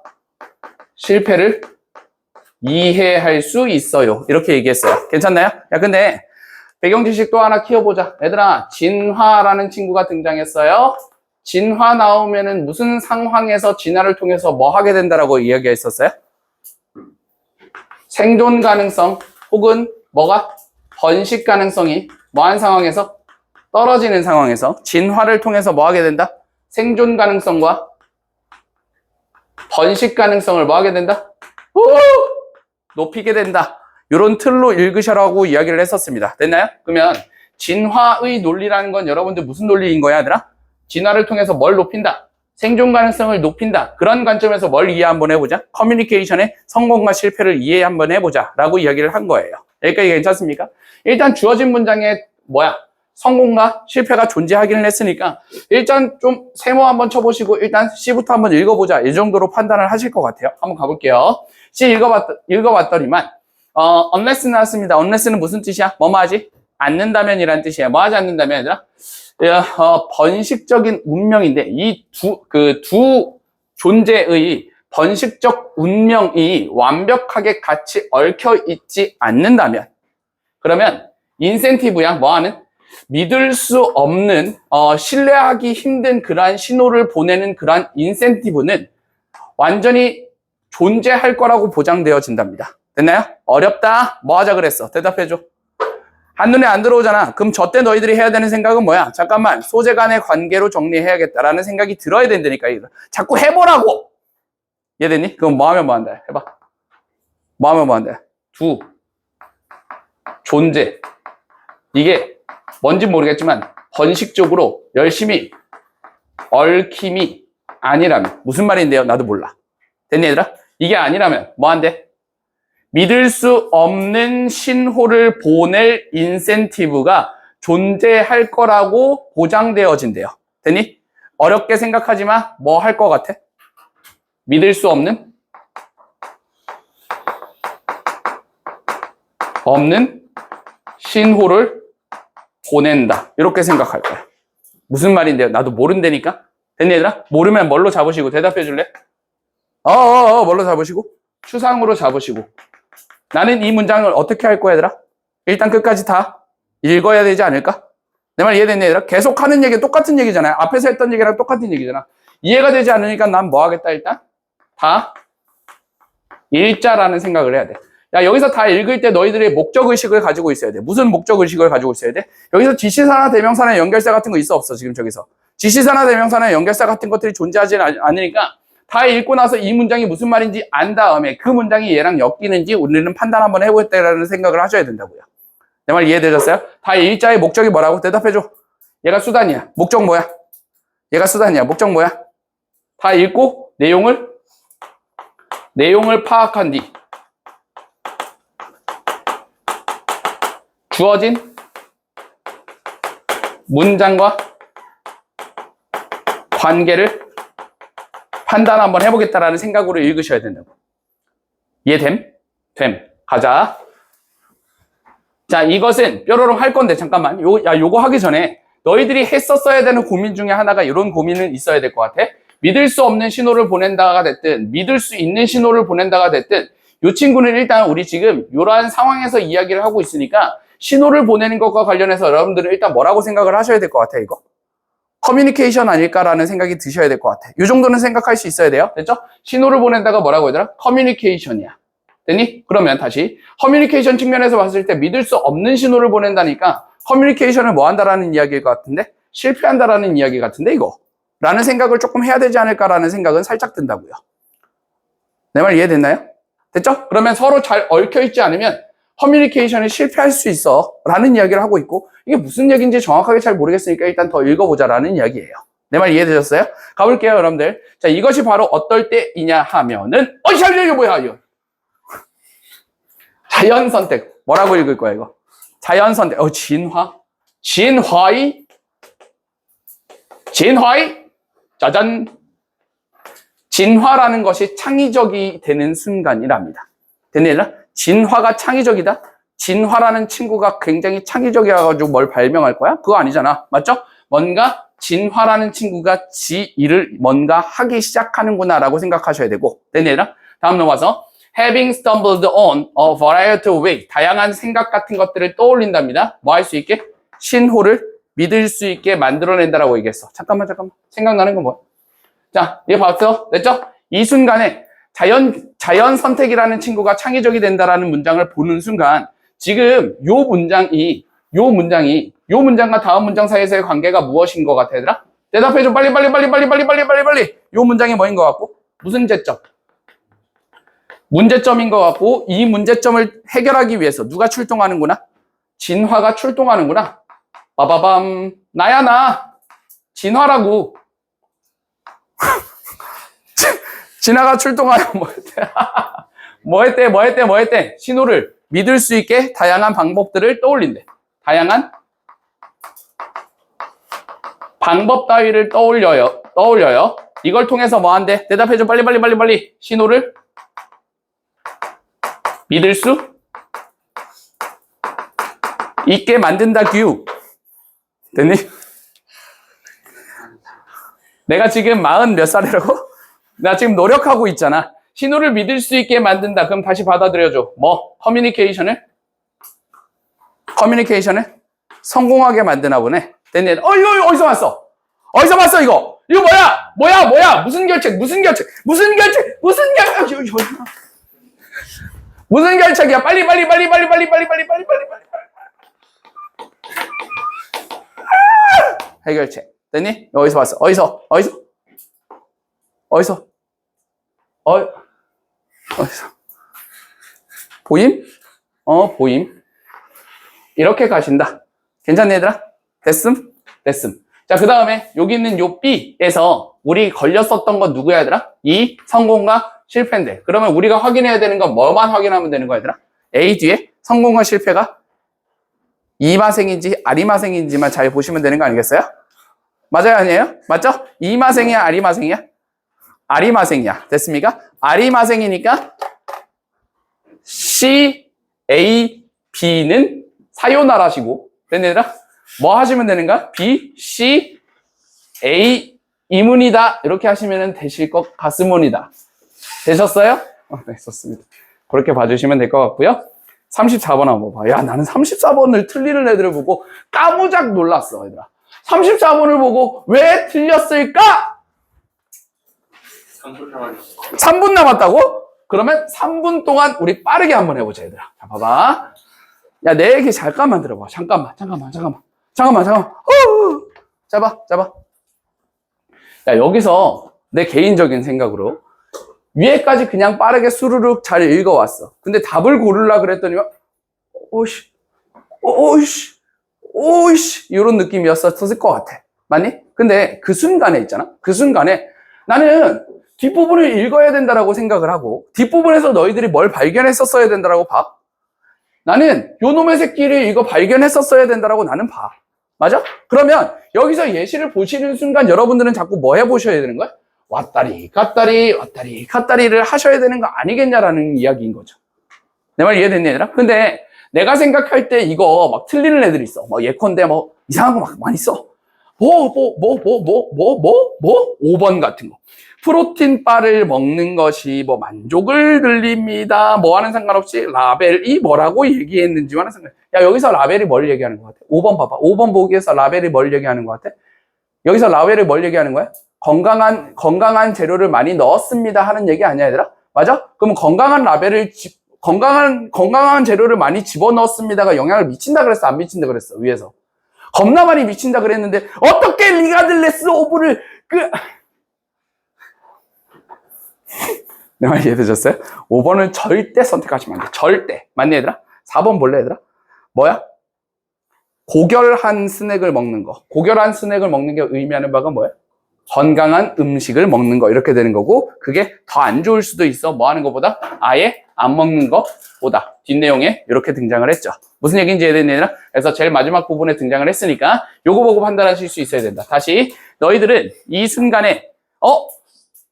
S1: 실패를 이해할 수 있어요. 이렇게 얘기했어요. 괜찮나요? 야, 근데 배경 지식 또 하나 키워보자. 얘들아, 진화라는 친구가 등장했어요. 진화 나오면은 무슨 상황에서 진화를 통해서 뭐 하게 된다라고 이야기했었어요? 생존 가능성 혹은 뭐가? 번식 가능성이 뭐한 상황에서? 떨어지는 상황에서 진화를 통해서 뭐 하게 된다? 생존 가능성과 번식 가능성을 뭐 하게 된다? 높이게 된다. 이런 틀로 읽으셔라고 이야기를 했었습니다. 됐나요? 그러면 진화의 논리라는 건 여러분들 무슨 논리인 거야, 얘들아? 진화를 통해서 뭘 높인다? 생존 가능성을 높인다. 그런 관점에서 뭘 이해 한번 해보자. 커뮤니케이션의 성공과 실패를 이해 한번 해보자 라고 이야기를 한 거예요. 여기까지 괜찮습니까? 일단 주어진 문장에 뭐야? 성공과 실패가 존재하기는 했으니까 일단 좀 세모 한번 쳐보시고 일단 C부터 한번 읽어보자. 이 정도로 판단을 하실 것 같아요. 한번 가볼게요. C 읽어봤더니만 unless 나왔습니다. unless는 무슨 뜻이야? 뭐뭐 하지? 않는다면 이란 뜻이야. 뭐 하지 않는다면 얘들아? 번식적인 운명인데 이 두 존재의 번식적 운명이 완벽하게 같이 얽혀 있지 않는다면 그러면 인센티브야. 뭐하는? 믿을 수 없는 신뢰하기 힘든 그러한 신호를 보내는 그러한 인센티브는 완전히 존재할 거라고 보장되어진답니다. 됐나요? 어렵다. 뭐 하자 그랬어? 대답해줘. 한눈에 안 들어오잖아. 그럼 저 때 너희들이 해야 되는 생각은 뭐야? 잠깐만, 소재 간의 관계로 정리해야겠다라는 생각이 들어야 된다니까. 이거. 자꾸 해보라고! 이해됐니? 그럼 뭐 하면 뭐 한다? 해봐. 뭐 하면 뭐 한다? 두. 존재. 이게 뭔지 모르겠지만 번식적으로 열심히 얽힘이 아니라면 무슨 말인데요? 나도 몰라. 됐니, 얘들아? 이게 아니라면 뭐 한대? 믿을 수 없는 신호를 보낼 인센티브가 존재할 거라고 보장되어진대요. 됐니? 어렵게 생각하지 마. 뭐 할 것 같아? 믿을 수 없는 신호를 보낸다. 이렇게 생각할 거야. 무슨 말인데요? 나도 모른다니까? 됐니, 얘들아? 모르면 뭘로 잡으시고 대답해 줄래? 뭘로 잡으시고? 추상으로 잡으시고. 나는 이 문장을 어떻게 할 거야, 얘들아? 일단 끝까지 다 읽어야 되지 않을까? 내 말 이해됐니, 얘들아? 계속 하는 얘기 똑같은 얘기잖아요. 앞에서 했던 얘기랑 똑같은 얘기잖아. 이해가 되지 않으니까 난 뭐 하겠다, 일단? 다 읽자라는 생각을 해야 돼. 야, 여기서 다 읽을 때 너희들의 목적의식을 가지고 있어야 돼. 무슨 목적의식을 가지고 있어야 돼? 여기서 지시사나 대명사나 연결사 같은 거 있어, 없어? 지금 저기서. 지시사나 대명사나 연결사 같은 것들이 존재하지 않으니까 다 읽고 나서 이 문장이 무슨 말인지 안 다음에 그 문장이 얘랑 엮이는지 우리는 판단 한번 해보겠다라는 생각을 하셔야 된다고요. 내 말 이해되셨어요? 다 읽자의 목적이 뭐라고? 대답해줘. 얘가 수단이야. 목적 뭐야? 얘가 수단이야. 목적 뭐야? 다 읽고 내용을 파악한 뒤 주어진 관계를 판단 한번 해보겠다라는 생각으로 읽으셔야 된다고. 이해됨? 됨. 가자. 자, 이것은 뾰로롱 할 건데 잠깐만. 요거 하기 전에 너희들이 했었어야 되는 고민 중에 하나가 이런 고민은 있어야 될 것 같아. 믿을 수 없는 신호를 보낸다가 됐든 믿을 수 있는 신호를 보낸다가 됐든 이 친구는 일단 우리 지금 이러한 상황에서 이야기를 하고 있으니까 신호를 보내는 것과 관련해서 여러분들은 일단 뭐라고 생각을 하셔야 될 것 같아, 이거. 커뮤니케이션 아닐까라는 생각이 드셔야 될 것 같아. 이 정도는 생각할 수 있어야 돼요. 됐죠? 신호를 보낸다가 뭐라고 하더라? 커뮤니케이션이야. 됐니? 그러면 다시 커뮤니케이션 측면에서 봤을 때 믿을 수 없는 신호를 보낸다니까 커뮤니케이션을 뭐 한다라는 이야기일 것 같은데 실패한다라는 이야기 같은데 이거 라는 생각을 조금 해야 되지 않을까라는 생각은 살짝 든다고요. 내 말 이해됐나요? 됐죠? 그러면 서로 잘 얽혀있지 않으면 커뮤니케이션이 실패할 수 있어 라는 이야기를 하고 있고 이게 무슨 얘기인지 정확하게 잘 모르겠으니까 일단 더 읽어보자 라는 이야기예요. 내 말 이해되셨어요? 가볼게요 여러분들. 자, 이것이 바로 어떨 때이냐 하면은 이거 뭐야 이거 자연선택. 뭐라고 읽을 거야 이거? 자연선택. 진화이 짜잔. 진화라는 것이 창의적이 되는 순간이랍니다. 됐냐? 진화가 창의적이다? 진화라는 친구가 굉장히 창의적이라가지고 뭘 발명할 거야? 그거 아니잖아. 맞죠? 뭔가 진화라는 친구가 지 일을 뭔가 하기 시작하는구나 라고 생각하셔야 되고. 됐냐? 다음 넘어가서 having stumbled on a variety of ways. 다양한 생각 같은 것들을 떠올린답니다. 뭐 할 수 있게? 신호를 믿을 수 있게 만들어낸다라고 얘기했어. 잠깐만. 생각나는 건 뭐야? 자, 이거 봤어? 됐죠? 이 순간에 자연 선택이라는 친구가 창의적이 된다라는 문장을 보는 순간 지금 요 문장과 다음 문장 사이에서의 관계가 무엇인 것 같아, 얘들아? 대답해줘. 빨리. 요 문장이 뭐인 것 같고? 무슨 제점? 문제점인 것 같고 이 문제점을 해결하기 위해서 누가 출동하는구나? 진화가 출동하는구나. 빠바밤. 나야 나. 진화라고. 진화가 출동하여 뭐 했대? 신호를 믿을 수 있게 다양한 방법들을 떠올린대. 다양한 방법 따위를 떠올려요. 이걸 통해서 뭐 한대? 대답해줘. 빨리. 신호를 믿을 수 있게 만든다, 규. 됐니? 내가 지금 40 몇 살이라고? 나 지금 노력하고 있잖아. 신호를 믿을 수 있게 만든다. 그럼 다시 받아들여줘. 뭐? 커뮤니케이션을 성공하게 만드나 보네. 됐니? 이거 어디서 봤어? 이거? 이거 뭐야? 무슨 결책? 무슨 결책이야? 빨리. 해결책. 됐니? 어디서 봤어? 어디서? 보임? 보임. 이렇게 가신다. 괜찮니, 얘들아? 됐음. 자, 그 다음에 여기 있는 요 B에서 우리 걸렸었던 건 누구야, 얘들아? 이 성공과 실패인데. 그러면 우리가 확인해야 되는 건 뭐만 확인하면 되는 거야, 얘들아? A 뒤에 성공과 실패가 이마생인지 아리마생인지만 잘 보시면 되는 거 아니겠어요? 맞아요, 아니에요? 맞죠? 이마생이야, 아리마생이야? 아리마생이야. 됐습니까? 아리마생이니까 C, A, B는 사요나라시고, 됐니, 얘들아? 뭐 하시면 되는가? B, C, A, 이문이다. 이렇게 하시면 되실 것 같습니다. 되셨어요? 네, 좋습니다. 그렇게 봐주시면 될 것 같고요. 34번 한번 봐. 야, 나는 34번을 틀리는 애들을 보고 까무작 놀랐어, 얘들아. 34번을 보고 왜 틀렸을까? 3분 남았다고? 그러면 3분 동안 우리 빠르게 한번 해보자, 얘들아. 자, 봐봐. 야, 내 얘기 잠깐만 들어봐. 잠깐만. 잡아. 야, 여기서 내 개인적인 생각으로 위에까지 그냥 빠르게 수르륵 잘 읽어왔어. 근데 답을 고르려 그랬더니 오이씨 이런 느낌이었을 것 같아. 맞니? 근데 그 순간에 있잖아. 그 순간에 나는 뒷부분을 읽어야 된다라고 생각을 하고 뒷부분에서 너희들이 뭘 발견했었어야 된다라고 봐. 나는 요 놈의 새끼를 이거 발견했었어야 된다라고 나는 봐. 맞아? 그러면 여기서 예시를 보시는 순간 여러분들은 자꾸 뭐 해보셔야 되는 거야? 왔다리 갔다리를 하셔야 되는 거 아니겠냐라는 이야기인 거죠. 내 말 이해됐니 얘들아? 근데 내가 생각할 때 이거 막 틀리는 애들이 있어. 뭐 예컨대 뭐 이상한 거 막 많이 써. 5번 같은 거. 프로틴 바를 먹는 것이 뭐 만족을 늘립니다. 뭐와는 상관없이 라벨이 뭐라고 얘기했는지와는 상관없이. 야, 여기서 라벨이 뭘 얘기하는 것 같아? 5번 봐봐. 5번 보기에서 라벨이 뭘 얘기하는 것 같아? 여기서 라벨이 뭘 얘기하는 거야? 건강한 재료를 많이 넣었습니다 하는 얘기 아니야, 얘들아? 맞아? 그럼 건강한 재료를 많이 집어넣었습니다가 영향을 미친다 그랬어? 안 미친다 그랬어? 위에서. 겁나 많이 미친다 그랬는데 어떻게 리가들레스 오브를 내 말 이해되셨어요? 5번은 절대 선택하시면 안 돼. 절대. 맞니 얘들아? 4번 볼래 얘들아? 뭐야? 고결한 스낵을 먹는 거. 고결한 스낵을 먹는 게 의미하는 바가 뭐야? 건강한 음식을 먹는 거. 이렇게 되는 거고, 그게 더 안 좋을 수도 있어. 뭐 하는 것보다? 아예 안 먹는 것보다. 뒷내용에 이렇게 등장을 했죠. 무슨 얘기인지 이해되느냐? 그래서 제일 마지막 부분에 등장을 했으니까 요거 보고 판단하실 수 있어야 된다. 다시 너희들은 이 순간에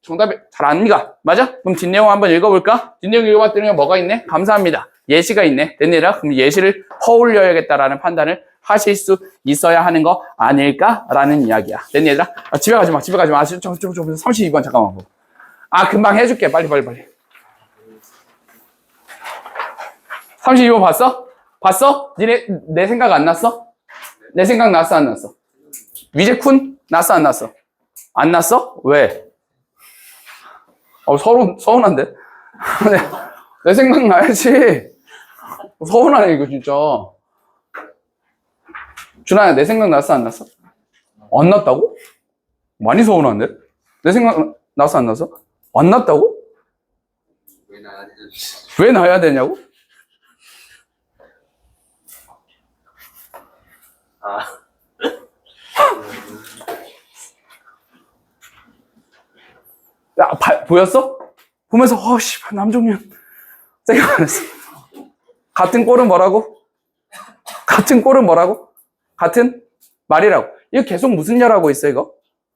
S1: 정답이 잘 안 가. 맞아? 그럼 뒷내용 한번 읽어볼까? 뒷내용 읽어봤더니 뭐가 있네? 감사합니다. 예시가 있네. 됐느냐? 그럼 예시를 퍼올려야겠다라는 판단을 하실 수 있어야 하는 거 아닐까라는 이야기야. 됐니 얘들아? 집에 가지 마. 32번 잠깐만 보고. 금방 해줄게. 빨리. 32번 봤어? 니네 내 생각 안 났어? 내 생각 났어 안 났어? 위제쿤? 났어 안 났어? 안 났어? 왜? 서운한데? 내 생각 나야지. 서운하네 이거 진짜. 준아야, 내 생각 났어 안 났어? 안 났다고? 많이 서운한데? 내 생각 났어 안 났어? 안 났다고? 왜 나야 되냐고? 야, 보였어? 보면서 남종윤 생각 안 했어. 같은 꼴은 뭐라고? 같은 말이라고. 이거 계속 무슨 열하고 있어 이거?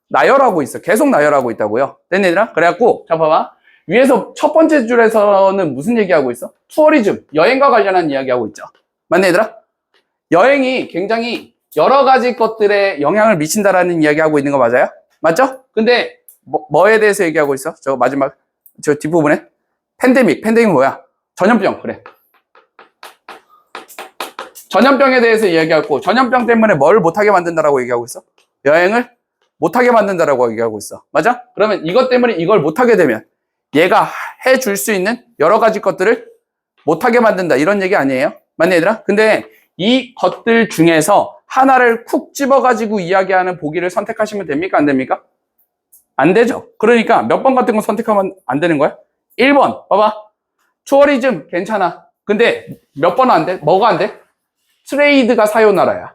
S1: 나열하고 있어. 계속 나열하고 있다고요. 됐니 얘들아? 그래갖고 자 봐봐. 위에서 첫 번째 줄에서는 무슨 얘기하고 있어? 투어리즘, 여행과 관련한 이야기하고 있죠. 맞네 얘들아? 여행이 굉장히 여러 가지 것들에 영향을 미친다라는 이야기하고 있는 거 맞아요? 맞죠? 근데 뭐에 대해서 얘기하고 있어? 저 마지막 저 뒷부분에 팬데믹 뭐야? 전염병. 그래. 전염병에 대해서 이야기하고, 전염병 때문에 뭘 못하게 만든다라고 얘기하고 있어? 여행을 못하게 만든다라고 얘기하고 있어. 맞아? 그러면 이것 때문에 이걸 못하게 되면 얘가 해줄 수 있는 여러 가지 것들을 못하게 만든다. 이런 얘기 아니에요? 맞네 얘들아? 근데 이 것들 중에서 하나를 쿡 집어가지고 이야기하는 보기를 선택하시면 됩니까? 안 됩니까? 안 되죠. 그러니까 몇 번 같은 거 선택하면 안 되는 거야? 1번 봐봐. 투어리즘 괜찮아. 근데 몇 번은 안 돼? 뭐가 안 돼? 트레이드가 사요나라야.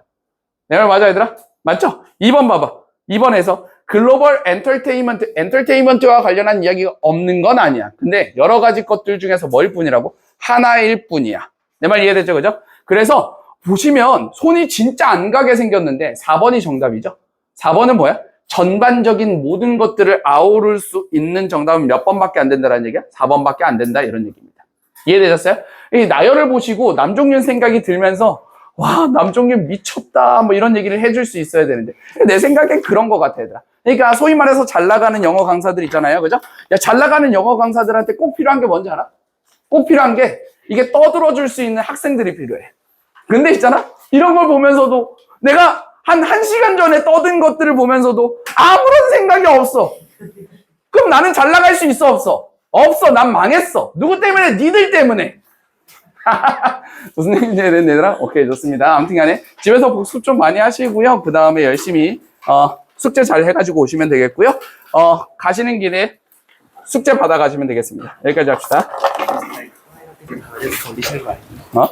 S1: 내 말 맞아 얘들아? 맞죠? 2번 봐봐. 2번에서 글로벌 엔터테인먼트와 관련한 이야기가 없는 건 아니야. 근데 여러 가지 것들 중에서 뭘 뿐이라고? 하나일 뿐이야. 내 말 이해됐죠? 그죠? 그래서 보시면 손이 진짜 안 가게 생겼는데 4번이 정답이죠. 4번은 뭐야? 전반적인 모든 것들을 아우를 수 있는 정답은 몇 번밖에 안 된다는 얘기야? 4번밖에 안 된다 이런 얘기입니다. 이해되셨어요? 이 나열을 보시고 남종윤 생각이 들면서 와, 남종윤 미쳤다 뭐 이런 얘기를 해줄 수 있어야 되는데 내 생각엔 그런 것 같아 얘들아. 그러니까 소위 말해서 잘 나가는 영어 강사들 있잖아요. 그죠? 야, 잘 나가는 영어 강사들한테 꼭 필요한 게 뭔지 알아? 꼭 필요한 게 이게 떠들어 줄 수 있는 학생들이 필요해. 근데 있잖아? 이런 걸 보면서도 내가 한 1시간 전에 떠든 것들을 보면서도 아무런 생각이 없어. 그럼 나는 잘 나갈 수 있어 없어? 없어. 난 망했어. 누구 때문에? 니들 때문에. 무슨 얘기인지 얘들아? 오케이, 좋습니다. 아무튼 간에 집에서 복습 좀 많이 하시고요. 그 다음에 열심히 숙제 잘 해가지고 오시면 되겠고요. 가시는 길에 숙제 받아가시면 되겠습니다. 여기까지 합시다.
S2: 건드시는 거 아니에요?
S1: 어?